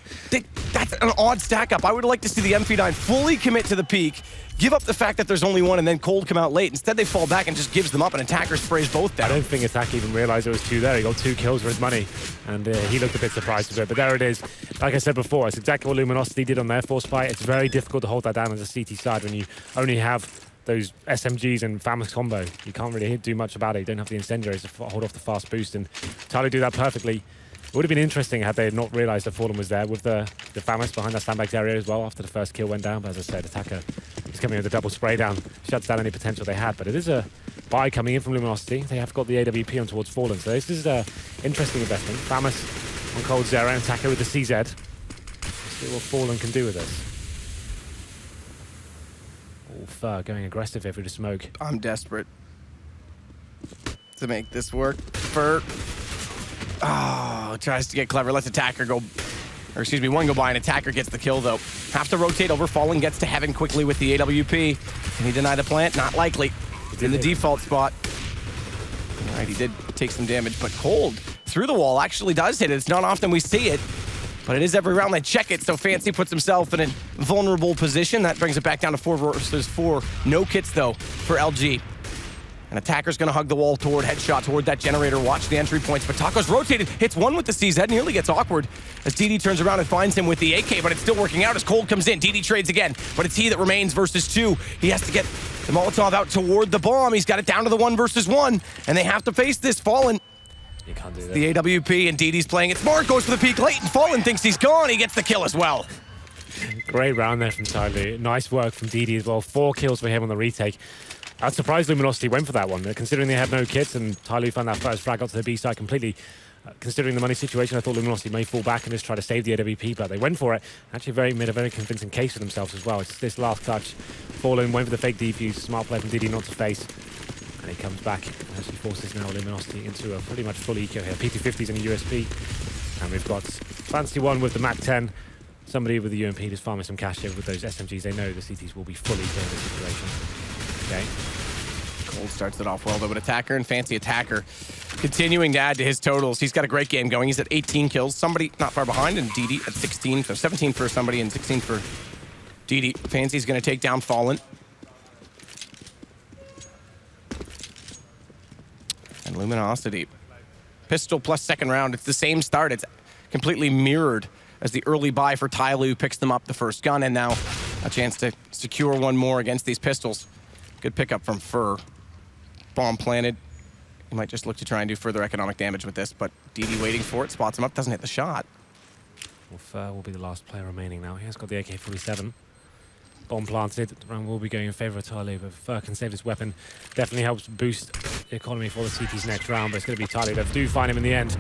That's an odd stack up. I would like to see the MP9 fully commit to the peak, give up the fact that there's only one, and then Cold come out late. Instead, they fall back and just gives them up, and attacker sprays both down. I don't think Attack even realized there was 2 there. He got 2 kills for his money, and he looked a bit surprised with it. But there it is. Like I said before, it's exactly what Luminosity did on their force fight. It's very difficult to hold that down as a CT side when you only have those SMGs and Famous combo. You can't really do much about it. You don't have the incendiaries to hold off the fast boost, and Tyloo do that perfectly. It would have been interesting had they not realized that Fallen was there with the Famous behind that sandbags area as well after the first kill went down. But as I said, Attacker is coming with a double spray down, shuts down any potential they had. But it is a buy coming in from Luminosity. They have got the AWP on towards Fallen, so this is an interesting investment. Famous on Cold Zero and Attacker with the CZ. Let's see what Fallen can do with this. Fur going aggressive here through the smoke. I'm desperate to make this work. Fur, tries to get clever. Lets Attacker go, or excuse me, one go by and Attacker gets the kill though. Have to rotate over. Fallen gets to Heaven quickly with the AWP. Can he deny the plant? Not likely. In the default spot. All right, he did take some damage, but Cold through the wall actually does hit it. It's not often we see it, but it is every round they check it, so Fancy puts himself in a vulnerable position. That brings it back down to 4 versus 4. No kits, though, for LG. And Attacker's going to hug the wall toward headshot, toward that generator. Watch the entry points, but Taco's rotated. Hits one with the CZ, nearly gets awkward as DD turns around and finds him with the AK, but it's still working out as Cold comes in. DD trades again, but it's he that remains versus 2. He has to get the Molotov out toward the bomb. He's got it down to the 1 versus 1, and they have to face this. Fallen. You can't do that. The AWP, and DD's playing it smart, goes for the peak late, and Fallen thinks he's gone. He gets the kill as well. Great round there from Tyloo. Nice work from DD as well. 4 kills for him on the retake. I was surprised Luminosity went for that one, considering they had no kits, and Tyloo found that first frag out to the B side completely. Considering the money situation, I thought Luminosity may fall back and just try to save the AWP, but they went for it. Actually made a very convincing case for themselves as well. It's this last touch. Fallen went for the fake defuse. Smart play from DD not to face. And he comes back and actually forces now Luminosity into a pretty much full eco here. P250s and a USP. And we've got Fancy One with the Mac 10. Somebody with the UMP just farming some cash here with those SMGs. They know the CTs will be fully clear in this situation. Okay. Cold starts it off well, though, but Attacker and Fancy Attacker continuing to add to his totals. He's got a great game going. He's at 18 kills. Somebody not far behind, and DD at 16. So 17 for somebody and 16 for DD. Fancy's going to take down Fallen. And Luminosity. Pistol plus second round. It's the same start. It's completely mirrored as the early buy for Tyloo picks them up the first gun, and now a chance to secure one more against these pistols. Good pickup from Fur. Bomb planted. He might just look to try and do further economic damage with this, but DD waiting for it, spots him up, doesn't hit the shot. Well, Fur will be the last player remaining now. He has got the AK-47. Bomb planted. The round will be going in favor of Tyloo, but Fur can save this weapon. Definitely helps boost the economy for the CT's next round, but it's going to be Tyloo. They do find him in the end.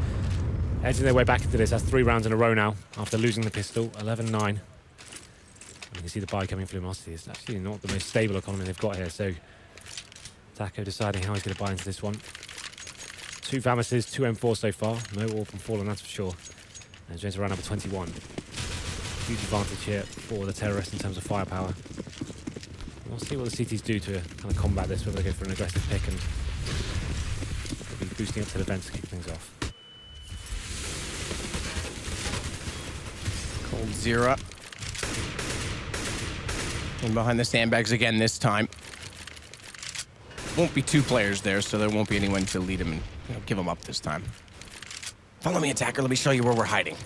Edging their way back into this. That's 3 rounds in a row now after losing the pistol. 11-9. You can see the buy coming from Luminosity. It's actually not the most stable economy they've got here, so Taco deciding how he's going to buy into this one. 2 Famises, 2 M4 so far. No all from Fallen, that's for sure. And James around number 21. Huge advantage here for the terrorists in terms of firepower. We'll see what the CTs do to kind of combat this, whether they go for an aggressive pick and be boosting up to the vent to kick things off. Cold Zero. In behind the sandbags again this time. Won't be 2 players there, so there won't be anyone to lead him and give him up this time. Follow me, Attacker. Let me show you where we're hiding.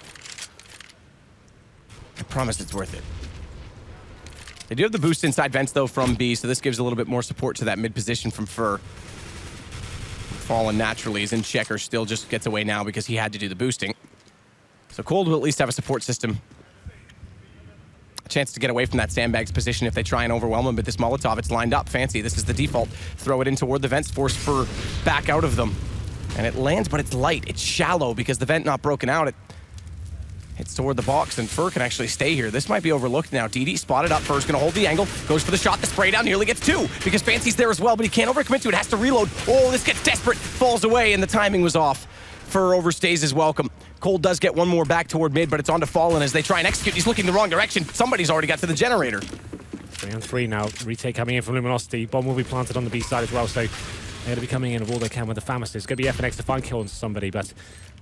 I promise it's worth it. They do have the boost inside vents, though, from B, so this gives a little bit more support to that mid position from Fur. Fallen naturally is in checker, still just gets away now because he had to do the boosting. So Cold will at least have a support system. A chance to get away from that sandbags position if they try and overwhelm him, but this Molotov, it's lined up. Fancy, this is the default. Throw it in toward the vents, force Fur back out of them. And it lands, but it's light. It's shallow because the vent not broken out. It hits toward the box, and Fur can actually stay here. This might be overlooked now. DD spotted up. Fur's gonna hold the angle. Goes for the shot. The spray down nearly gets 2 because Fancy's there as well, but he can't overcommit to it. Has to reload. Oh, this gets desperate. Falls away, and the timing was off. Fur overstays his welcome. Cold does get one more back toward mid, but it's on to Fallen as they try and execute. He's looking the wrong direction. Somebody's already got to the generator. 3-on-3 now. Retake coming in from Luminosity. Bomb will be planted on the B side as well, so they're going to be coming in with all they can with the Famises. It's going to be FNX to find kills somebody, but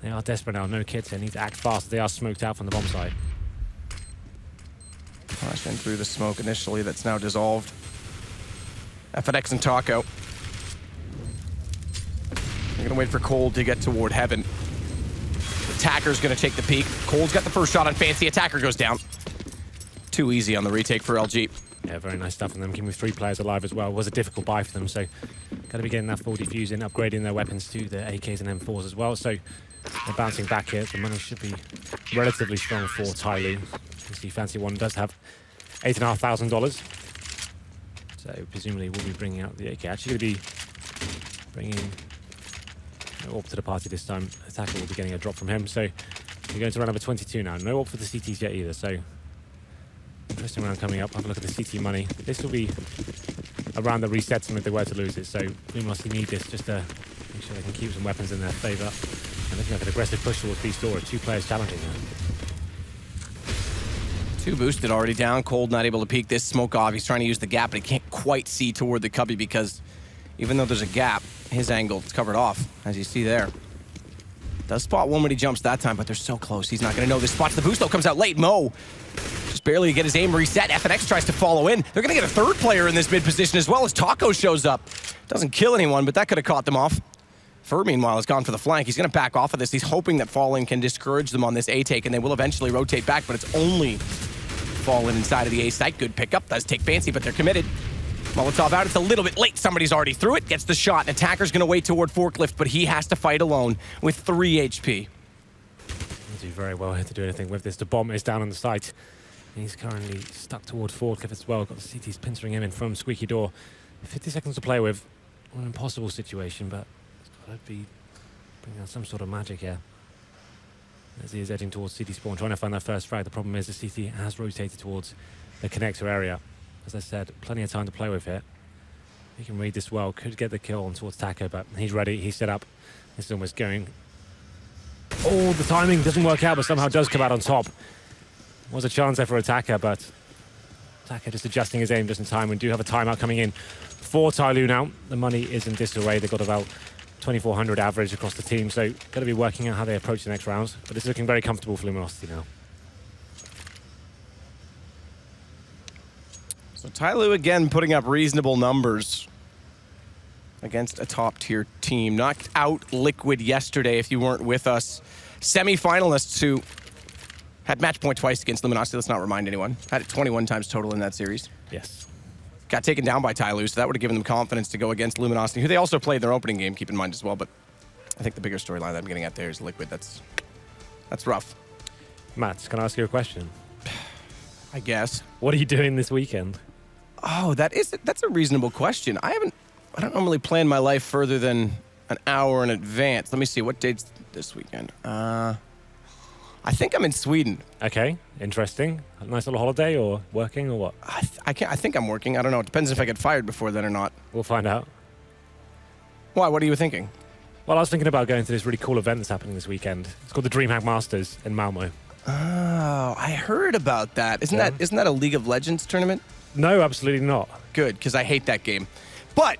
they are desperate now. No kits. They need to act fast. They are smoked out from the bomb side. Flashed in through the smoke initially. That's now dissolved. FNX and Taco. They're going to wait for Cold to get toward Heaven. Attacker's going to take the peek. Cold's got the first shot on Fancy. Attacker goes down. Too easy on the retake for LG. Yeah, very nice stuff from them. Keeping 3 players alive as well. It was a difficult buy for them, so got to be getting that full defuse in, upgrading their weapons to the AKs and M4s as well. So they're bouncing back here. The money should be relatively strong for Tyloo. You can see Fancy One does have $8,500. So presumably we'll be bringing out the AK. Actually going to be bringing no AWP to the party this time. Attacker will be getting a drop from him. So we're going to round number 22 now. No AWP for the CTs yet either, so interesting round coming up. Have a look at the CT money. This will be around the resets them if they were to lose it, so we must need this just to make sure they can keep some weapons in their favour. And looking like an aggressive push towards B store. 2 players challenging them. 2 boosted already down. Cold not able to peek this smoke off. He's trying to use the gap, but he can't quite see toward the cubby because even though there's a gap, his angle is covered off, as you see there. Does spot one when he jumps that time, but they're so close. He's not going to know this spot. The boost, though, comes out late. Mo just barely to get his aim reset. FNX tries to follow in. They're going to get a 3rd player in this mid position as well as Taco shows up. Doesn't kill anyone, but that could have caught them off. Fur, meanwhile, has gone for the flank. He's going to back off of this. He's hoping that Fallen can discourage them on this A take, and they will eventually rotate back, but it's only Fallen inside of the A site. Good pickup. Does take Fancy, but they're committed. Molotov out. It's a little bit late. Somebody's already through it. Gets the shot. An attacker's going to wait toward Forklift, but he has to fight alone with 3 HP. He'll do very well here to do anything with this. The bomb is down on the site. He's currently stuck toward Forklift as well. Got the CTs pincering him in from Squeaky Door. 50 seconds to play with. An impossible situation, but it's got to be bringing out some sort of magic here. As he is edging towards CT spawn, trying to find that first frag. The problem is the CT has rotated towards the connector area. As I said, plenty of time to play with here. He can read this well. Could get the kill on towards Taco, but he's ready. He's set up. This is almost going. Oh, the timing doesn't work out, but somehow does come out on top. Was a chance there for Attacker, but Attacker just adjusting his aim just in time. We do have a timeout coming in for Tyloo now. The money is in disarray. They've got about 2,400 average across the team, so got to be working out how they approach the next rounds. But it's looking very comfortable for Luminosity now. So Tyloo again putting up reasonable numbers against a top-tier team. Knocked out Liquid yesterday, if you weren't with us. Semi-finalists who had match point twice against Luminosity. Let's not remind anyone. Had it 21 times total in that series. Yes. Got taken down by Tyloo, so that would have given them confidence to go against Luminosity, who they also played their opening game, keep in mind as well. But I think the bigger storyline that I'm getting at there is Liquid. That's rough. Matt, can I ask you a question? I guess. What are you doing this weekend? Oh, that's a reasonable question. I don't normally plan my life further than an hour in advance. Let me see, what date's this weekend? I think I'm in Sweden. Okay, interesting. A nice little holiday or working or what? I think I'm working. I don't know. It depends if I get fired before then or not. We'll find out. Why? What are you thinking? Well, I was thinking about going to this really cool event that's happening this weekend. It's called the DreamHack Masters in Malmö. Oh, I heard about that. Isn't that a League of Legends tournament? No, absolutely not. Good, because I hate that game. But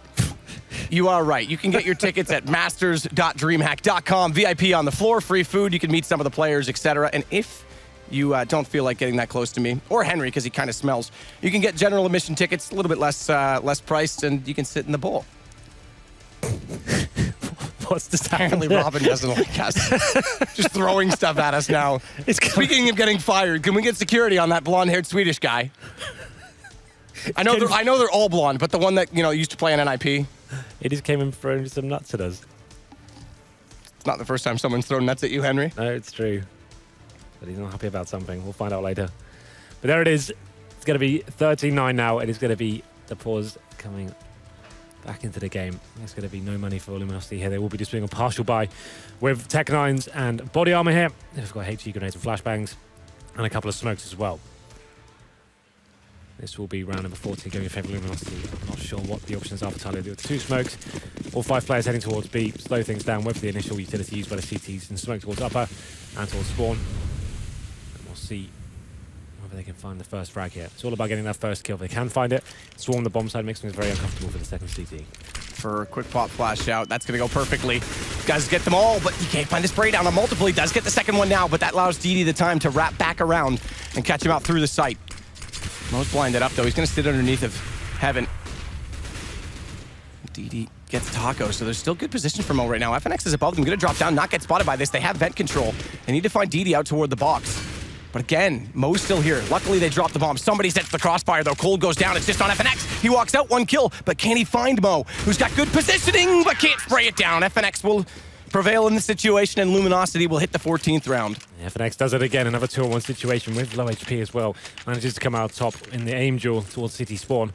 you are right. You can get your tickets at masters.dreamhack.com. VIP on the floor, free food. You can meet some of the players, etc. And if you don't feel like getting that close to me, or Henry, because he kind of smells, you can get general admission tickets, a little bit less priced, and you can sit in the bowl. What's this? Apparently Robin doesn't like us. Just throwing stuff at us now. Speaking of getting fired, can we get security on that blonde-haired Swedish guy? I know they're all blonde, but the one that used to play in NIP. He just came and thrown some nuts at us. It's not the first time someone's thrown nuts at you, Henry. No, it's true. But he's not happy about something. We'll find out later. But there it is. It's going to be 13-9 now, and it's going to be the pause coming back into the game. There's going to be no money for Luminosity here. They will be just doing a partial buy with Tech 9s and body armor here. They've got HE grenades and flashbangs and a couple of smokes as well. This will be round number 14 going in favour of Luminosity. I'm not sure what the options are for Tyloo. With 2 smokes, all 5 players heading towards B, slow things down, wait for the initial utility used by the CTs and smoke towards upper and towards spawn. And we'll see whether they can find the first frag here. It's all about getting that first kill. If they can find it, swarm the bomb side, makes things very uncomfortable for the second CT. For a quick pop flash out, that's going to go perfectly. Guys get them all, but he can't find a spray down on multiple. He does get the second one now, but that allows DD the time to wrap back around and catch him out through the site. Mo's blinded up, though. He's going to sit underneath of Heaven. DD gets Taco, so there's still good position for Mo right now. FNX is above them, going to drop down, not get spotted by this. They have vent control. They need to find DD out toward the box. But again, Mo's still here. Luckily, they dropped the bomb. Somebody sets the crossfire, though. Cold goes down. It's just on FNX. He walks out, 1 kill, but can he find Mo, who's got good positioning, but can't spray it down? FNX will prevail in the situation, and Luminosity will hit the 14th round. FNX does it again, another 2-on-1 situation with low HP as well. Manages to come out top in the aim duel towards City Spawn.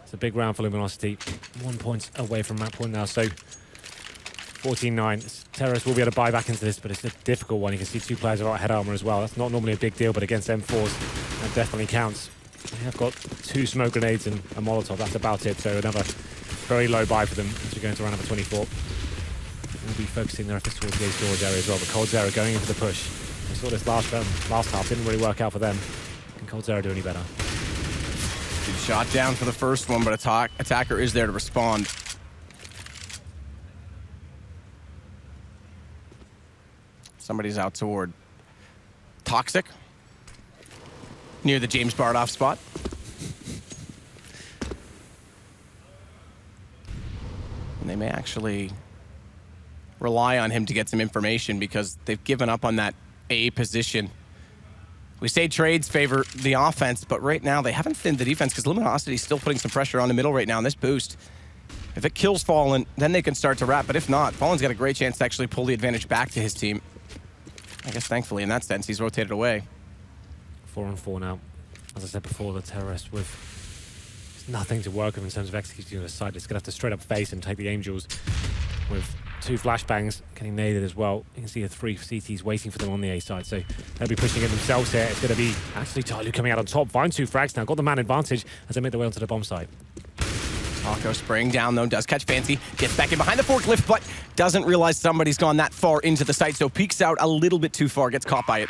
It's a big round for Luminosity. 1 point away from map point now, so 14-9. Terrorists will be able to buy back into this, but it's a difficult one. You can see 2 players without head armor as well. That's not normally a big deal, but against M4s, that definitely counts. They have got 2 smoke grenades and a Molotov. That's about it, so another very low buy for them as we go into round number 24. We'll be focusing their efforts towards the storage area as well, but Cold Zero going into the push. We saw this last half, didn't really work out for them. Can Cold Zero do any better? Good shot down for the first one, but Attacker is there to respond. Somebody's out toward Toxic, near the James Bardoff spot. And they may actually rely on him to get some information because they've given up on that A position. We say trades favor the offense, but right now they haven't thinned the defense because Luminosity is still putting some pressure on the middle right now in this boost. If it kills Fallen, then they can start to wrap, but if not, Fallen's got a great chance to actually pull the advantage back to his team. I guess thankfully in that sense, he's rotated away. 4-on-4 now. As I said before, the Terrorist with nothing to work with in terms of executing the side. It's going to have to straight up face and take the Angels with 2 flashbangs getting naded as well. You can see the 3 CTs waiting for them on the A side, so they'll be pushing it themselves here. It's going to be actually Tyloo coming out on top. Find 2 frags now, got the man advantage as they make their way onto the bomb site. Taco spraying down, though, does catch Fancy, gets back in behind the forklift, but doesn't realize somebody's gone that far into the site, so peeks out a little bit too far, gets caught by it.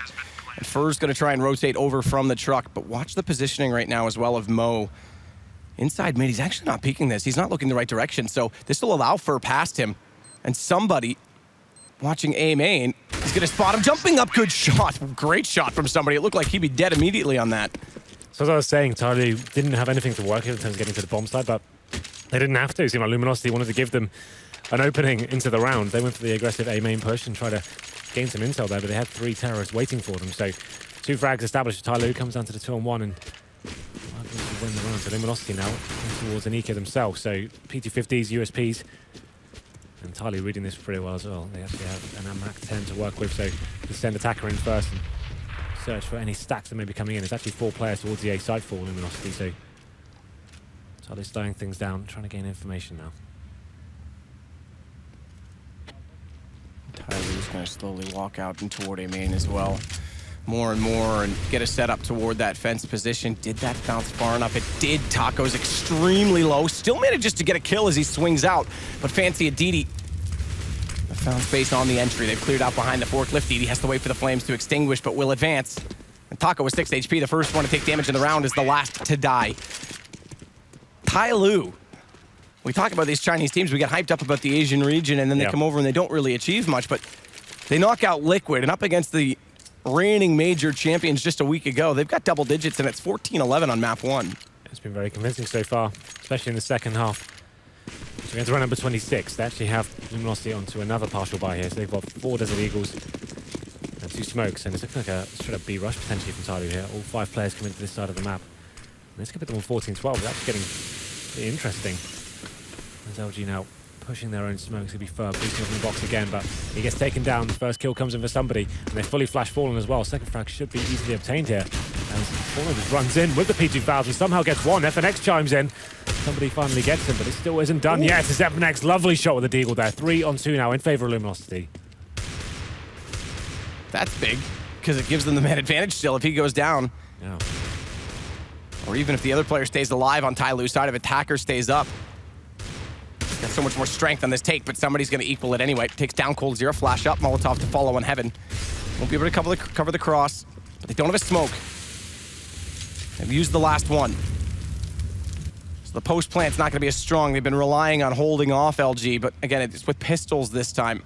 And Fur's going to try and rotate over from the truck, but watch the positioning right now as well of Mo. Inside mid, he's actually not peeking this. He's not looking the right direction, so this will allow Fur past him. And somebody watching A main is going to spot him, jumping up, good shot. Great shot from somebody. It looked like he'd be dead immediately on that. So as I was saying, Tyloo didn't have anything to work with in terms of getting to the bomb side, but they didn't have to. It seemed like Luminosity wanted to give them an opening into the round. They went for the aggressive A main push and tried to gain some intel there, but they had 3 terrorists waiting for them. So 2 frags established. Tyloo comes down to the 2-on-1 and win the round. So Luminosity now towards Anika themselves. So P250s, USPs, and Tyloo reading this pretty well as well. They actually have an AMAC 10 to work with, so they send attacker in first and search for any stacks that may be coming in. There's actually 4 players towards the A site for Luminosity, so Tyloo's slowing things down, trying to gain information now. Tyloo's going to slowly walk out and toward A main as well. More and more, and get a setup toward that fence position. Did that bounce far enough? It did. Taco's extremely low. Still manages to get a kill as he swings out, but Fancy Aditi found space on the entry. They've cleared out behind the forklift. Aditi has to wait for the flames to extinguish, but will advance. And Taco with 6 HP, the first one to take damage in the round, is the last to die. Tyloo. We talk about these Chinese teams, we get hyped up about the Asian region, and then they come over and they don't really achieve much, but they knock out Liquid, and up against the reigning major champions just a week ago, they've got double digits, and it's 14-11 on map 1. It's been very convincing so far, especially in the second half. So against round number 26, they actually have Luminosity onto another partial buy here. So they've got 4 Desert Eagles and 2 smokes, and it's looking like a straight up B rush potentially from Tyloo here. All 5 players come into this side of the map. And this could put them on 14-12. It's actually getting pretty interesting. As LG now pushing their own smokes. He'll be Fur boosting up in the box again, but he gets taken down. The first kill comes in for somebody, and they fully flash Fallen as well. Second frag should be easily obtained here. As Fallen just runs in with the P2000, somehow gets one. FNX chimes in. Somebody finally gets him, but it still isn't done yet. It's FNX. Lovely shot with the Deagle there. 3-on-2 now in favor of Luminosity. That's big, because it gives them the man advantage still if he goes down. Yeah. Or even if the other player stays alive on Tyloo's side, if attacker stays up. Got so much more strength on this take, but somebody's going to equal it anyway. Takes down Cold Zero, flash up, Molotov to follow on Heaven. Won't be able to cover the cross, but they don't have a smoke. They've used the last one. So the post plant's not going to be as strong. They've been relying on holding off LG, but again, it's with pistols this time.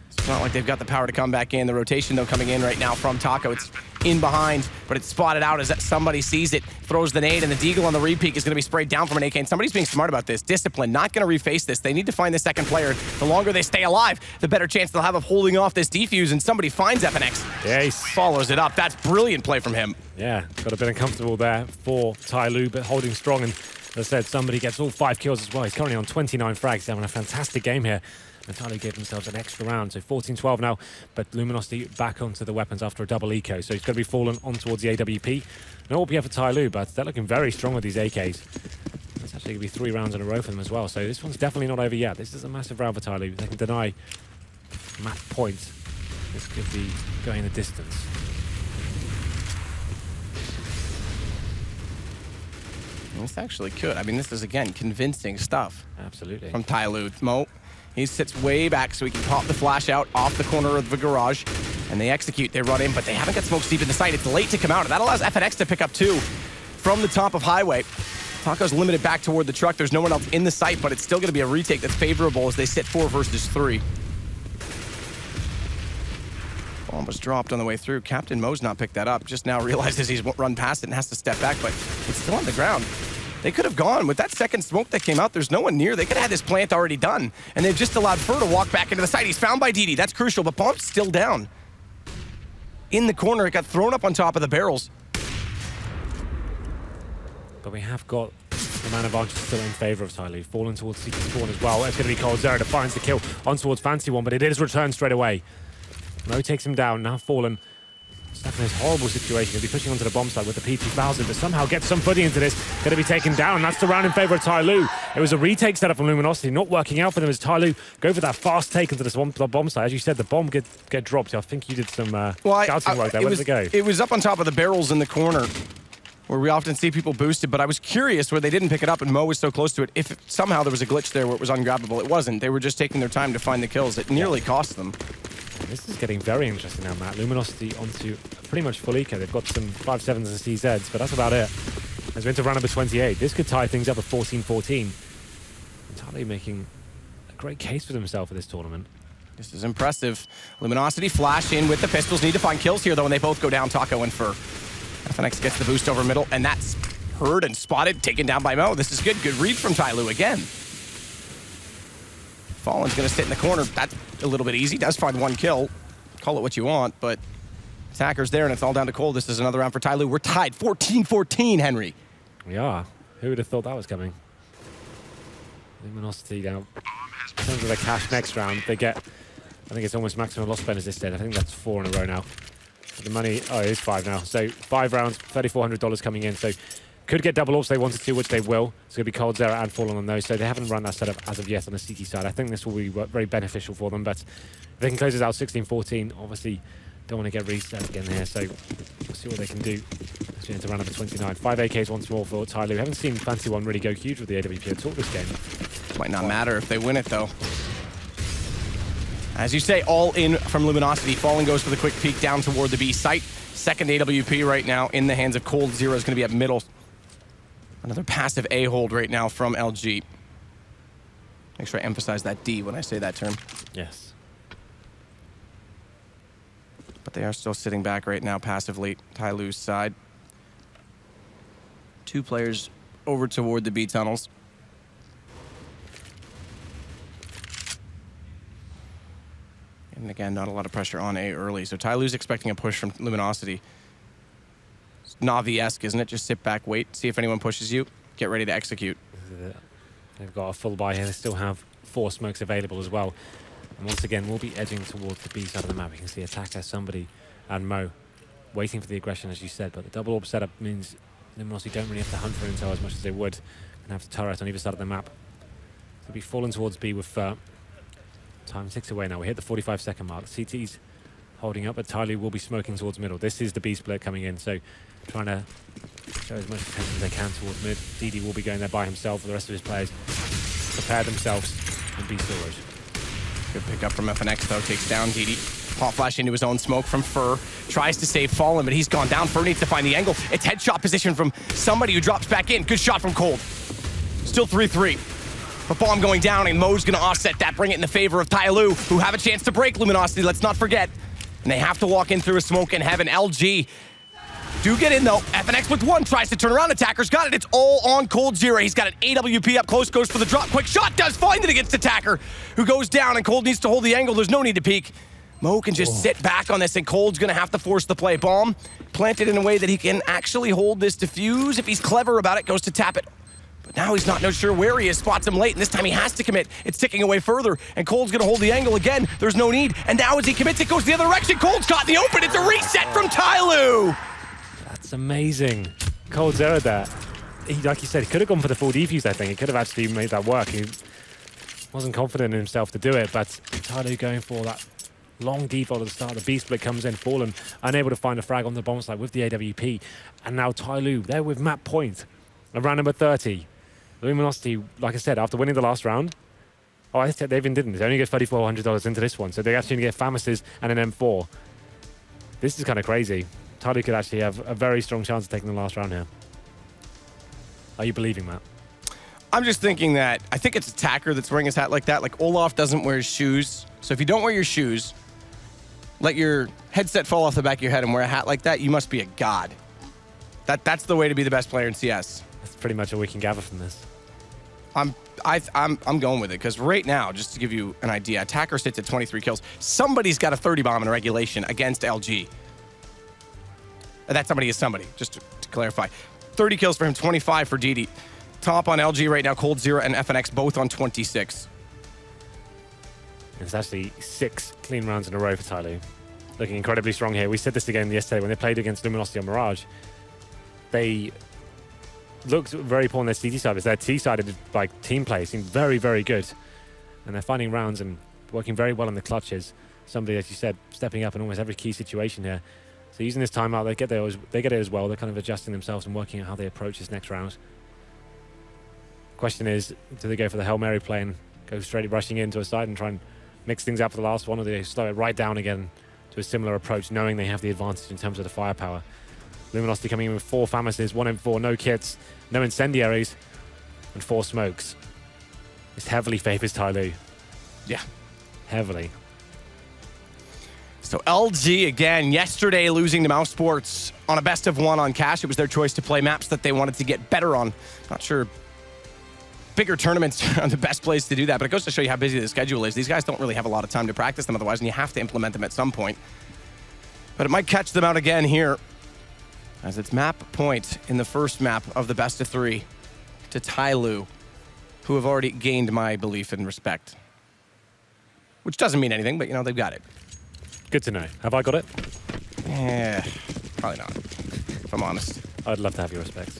It's not like they've got the power to come back in. The rotation, though, coming in right now from Taco. It's in behind, but it's spotted out as somebody sees it, throws the nade, and the Deagle on the repeak is going to be sprayed down from an AK. And somebody's being smart about this. Discipline, not going to reface this. They need to find the second player. The longer they stay alive, the better chance they'll have of holding off this defuse, and somebody finds FNX. Yes. Follows it up. That's brilliant play from him. Yeah, got a bit uncomfortable there for Tyloo, but holding strong. And as I said, somebody gets all 5 kills as well. He's currently on 29 frags. He's having a fantastic game here. And Tyloo gave themselves an extra round, so 14-12 now, but Luminosity back onto the weapons after a double eco, so he's going to be fallen on towards the AWP. No AWP for Tyloo, but they're looking very strong with these AKs. It's actually going to be 3 rounds in a row for them as well, so this one's definitely not over yet. This is a massive round for Tyloo. They can deny map points. This could be going the distance. This actually could. I mean, this is, again, convincing stuff. Absolutely. From Tyloo. Mo, he sits way back so he can pop the flash out off the corner of the garage. And they execute. They run in, but they haven't got smoke deep in the site. It's late to come out. And that allows FNX to pick up 2 from the top of Highway. Taco's limited back toward the truck. There's no one else in the site, but it's still going to be a retake that's favorable as they sit 4 versus 3. Bomb was dropped on the way through. Captain Mo's not picked that up. Just now realizes he's run past it and has to step back, but it's still on the ground. They could have gone. With that second smoke that came out, there's no one near. They could have had this plant already done. And they've just allowed Fur to walk back into the site. He's found by DD. That's crucial, but Bomb's still down. In the corner, it got thrown up on top of the barrels. But we have got the man advantage still in favor of Tyloo. Fallen towards Secret Spawn as well. It's going to be Cold Zero that finds the kill on towards Fancy One, but it is returned straight away. Mo takes him down. Now Fallen stuck in this horrible situation. He'll be pushing onto the bomb site with the P2000, but somehow gets some footing into this. Going to be taken down. That's the round in favor of Tyloo. It was a retake setup from Luminosity, not working out for them as Tyloo go for that fast take into this bomb site. As you said, the bomb get dropped. I think you did some scouting work there. Where did it go? It was up on top of the barrels in the corner. where we often see people boosted, but I was curious where they didn't pick it up and Mo was so close to it. If somehow there was a glitch there where it was ungrabbable, it wasn't. They were just taking their time to find the kills. It nearly cost them. This is getting very interesting now, Matt. Luminosity onto pretty much full eco. They've got some 5.7s and CZs, but that's about it. As we're into round number 28, this could tie things up at 14-14. Entirely making a great case for themselves for this tournament. This is impressive. Luminosity flash in with the pistols. Need to find kills here, though, and they both go down, Taco and Fur. FNX gets the boost over middle, and that's heard and spotted, taken down by Mo. This is good. Good read from Tyloo again. Fallen's going to sit in the corner. That's a little bit easy. Does find one kill. Call it what you want, but attacker's there, and it's all down to Cold. This is another round for Tyloo. We're tied 14-14, Henry. We are. Who would have thought that was coming? Luminosity now. In terms of their cash next round, they get, I think it's almost maximum loss bonus this day. I think that's 4 in a row now. The money, oh, it is 5 now. So 5 rounds, $3,400 coming in. So could get double ups if they wanted to, which they will. It's going to be Cold, Zera, and Fallen on those. So they haven't run that setup as of yet on the CT side. I think this will be very beneficial for them. But if they can close this out 16-14, obviously don't want to get reset again here. So we'll see what they can do. As we enter round number 29. 5 AKs once more for Tyloo. We haven't seen Fancy One really go huge with the AWP at all this game. Might not matter if they win it, though. As you say, all in from Luminosity. Fallen goes for the quick peek down toward the B site. Second AWP right now in the hands of Cold. Zero is going to be at middle. Another passive A-hold right now from LG. Make sure I emphasize that D when I say that term. Yes. But they are still sitting back right now passively. Tyloo's side. 2 players over toward the B tunnels. And again, not a lot of pressure on A early. So Tyloo's expecting a push from Luminosity. It's Navi-esque, isn't it? Just sit back, wait, see if anyone pushes you. Get ready to execute. They've got a full buy here. They still have 4 smokes available as well. And once again, we'll be edging towards the B side of the map. You can see Attacker, Somebody, and Mo waiting for the aggression, as you said. But the double orb setup means Luminosity don't really have to hunt for intel as much as they would and have the turret on either side of the map. So we'll be falling towards B with time ticks away now. We hit the 45-second mark. CT's holding up, but Tyloo will be smoking towards middle. This is the B split coming in, so trying to show as much attention as they can towards mid. DD will be going there by himself. The rest of his players prepare themselves in B storage. Good pick up from FNX, though. Takes down DD. Pop flash into his own smoke from Fur. Tries to save Fallen, but he's gone down. Fur needs to find the angle. It's headshot position from Somebody who drops back in. Good shot from Cold. Still 3-3. But bomb going down, and Mo's going to offset that, bring it in the favor of Tyloo, who have a chance to break Luminosity, let's not forget. And they have to walk in through a smoke in heaven. LG do get in, though. FNX with 1, tries to turn around. Attacker's got it. It's all on Cold. Zero. He's got an AWP up close, goes for the drop. Quick shot, does find it against Attacker, who goes down, and Cold needs to hold the angle. There's no need to peek. Mo can just sit back on this, and Cold's going to have to force the play. Bomb planted in a way that he can actually hold this defuse. If he's clever about it, goes to tap it. But now he's not sure where he is, spots him late, and this time he has to commit. It's ticking away further, and Cold's gonna hold the angle again. There's no need, and now as he commits, it goes the other direction. Cold's caught in the open. It's a reset from Tyloo. That's amazing. Cold Zera there. He, like you said, he could have gone for the full defuse, I think. He could have actually made that work. He wasn't confident in himself to do it, but Tyloo going for that long default at the start. The B split comes in, Fallen unable to find a frag on the bomb site with the AWP, and now Tyloo there with map point. Round number 30. Luminosity, like I said, after winning the last round, I said they even didn't. They only get $3,400 into this one, so they actually get Famises and an M4. This is kind of crazy. Tyloo could actually have a very strong chance of taking the last round here. Are you believing that? I'm just thinking that I think it's Attacker that's wearing his hat like that. Like Olaf doesn't wear his shoes, so if you don't wear your shoes, let your headset fall off the back of your head and wear a hat like that, you must be a god. That's the way to be the best player in CS. That's pretty much all we can gather from this. I'm going with it, because right now, just to give you an idea, Attacker sits at 23 kills. Somebody's got a 30 bomb in regulation against LG. That somebody is somebody, just to clarify. 30 kills for him, 25 for DD. Top on LG right now, Cold, Zero, and FNX both on 26. It's actually 6 clean rounds in a row for Tyloo. Looking incredibly strong here. We said this again yesterday when they played against Luminosity on Mirage. They looked very poor on their CT side, but their T-sided like team play seemed very, very good. And they're finding rounds and working very well in the clutches. Somebody, as you said, stepping up in almost every key situation here. So using this timeout, they get it as well. They're kind of adjusting themselves and working out how they approach this next round. Question is, do they go for the Hail Mary play and go straight rushing into a side and try and mix things up for the last one, or do they slow it right down again to a similar approach, knowing they have the advantage in terms of the firepower? Luminosity coming in with 4 FAMASes, 1 M4, no kits, no incendiaries, and 4 smokes. This heavily favors Tyloo. Yeah. Heavily. So LG, again, yesterday losing to Mousesports on a best-of-1 on Cash. It was their choice to play maps that they wanted to get better on. Not sure bigger tournaments are the best place to do that, but it goes to show you how busy the schedule is. These guys don't really have a lot of time to practice them otherwise, and you have to implement them at some point. But it might catch them out again here, as it's map point in the first map of the best-of-3 to Tyloo, who have already gained my belief and respect. Which doesn't mean anything, but, you know, they've got it. Good to know. Have I got it? Yeah, probably not, if I'm honest. I'd love to have your respect.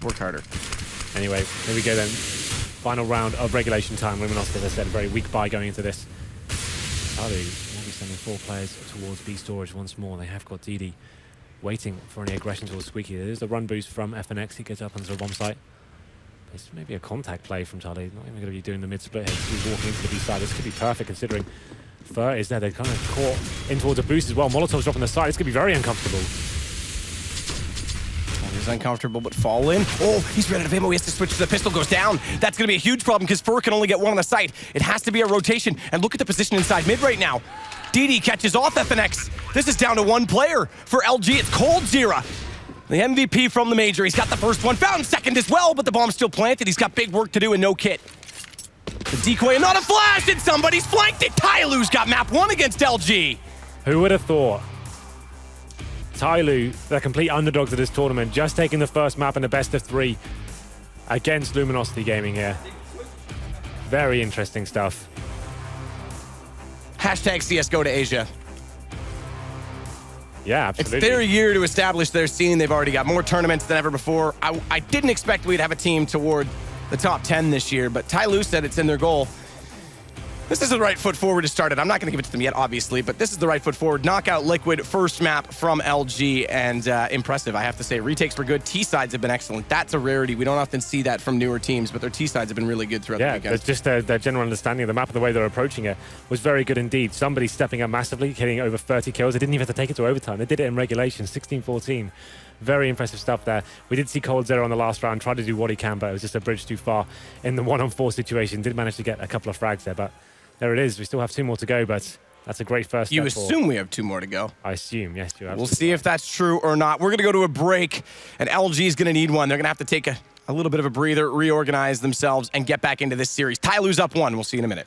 Work harder. Anyway, here we go then. Final round of regulation time. Luminosity, as I said, a very weak bye going into this. Tyloo will be sending 4 players towards B storage once more. They have got DD waiting for any aggression towards Squeaky. There's a run boost from FNX. He gets up onto the bomb site. This may be a contact play from Tyloo. Not even going to be doing the mid-split head. He's walking into the B side. This could be perfect considering Fur is there. They're kind of caught in towards a boost as well. Molotov's dropping the side. This could be very uncomfortable. He's uncomfortable, but fall in. Oh, he's ran out of ammo. He has to switch to the pistol. Goes down. That's going to be a huge problem because Fur can only get 1 on the site. It has to be a rotation. And look at the position inside mid right now. DD catches off FNX. This is down to 1 player. For LG, it's Coldzera, the MVP from the major. He's got the first one, found second as well, but the bomb's still planted. He's got big work to do and no kit. The decoy and not a flash, and somebody's flanked it. Tyloo's got map 1 against LG. Who would have thought? Tyloo, the complete underdogs of this tournament, just taking the first map in a best-of-3 against Luminosity Gaming here. Very interesting stuff. Hashtag CSGO to Asia. Yeah, absolutely. It's their year to establish their scene. They've already got more tournaments than ever before. I didn't expect we'd have a team toward the top 10 this year, but Tyloo said it's in their goal. This is the right foot forward to start it. I'm not going to give it to them yet, obviously, but this is the right foot forward. Knockout Liquid, first map from LG, and impressive, I have to say. Retakes were good. T-sides have been excellent. That's a rarity. We don't often see that from newer teams, but their T-sides have been really good throughout the weekend. Yeah, just their general understanding of the map and the way they're approaching it was very good indeed. Somebody stepping up massively, hitting over 30 kills. They didn't even have to take it to overtime. They did it in regulation, 16-14. Very impressive stuff there. We did see Coldzera on the last round try to do what he can, but it was just a bridge too far in the 1-on-4 situation. Did manage to get a couple of frags there, but there it is. We still have 2 more to go, but that's a great first step. You assume we have 2 more to go. I assume, yes. We'll see if that's true or not. We're going to go to a break, and LG is going to need one. They're going to have to take a little bit of a breather, reorganize themselves, and get back into this series. Tyloo's up 1. We'll see you in a minute.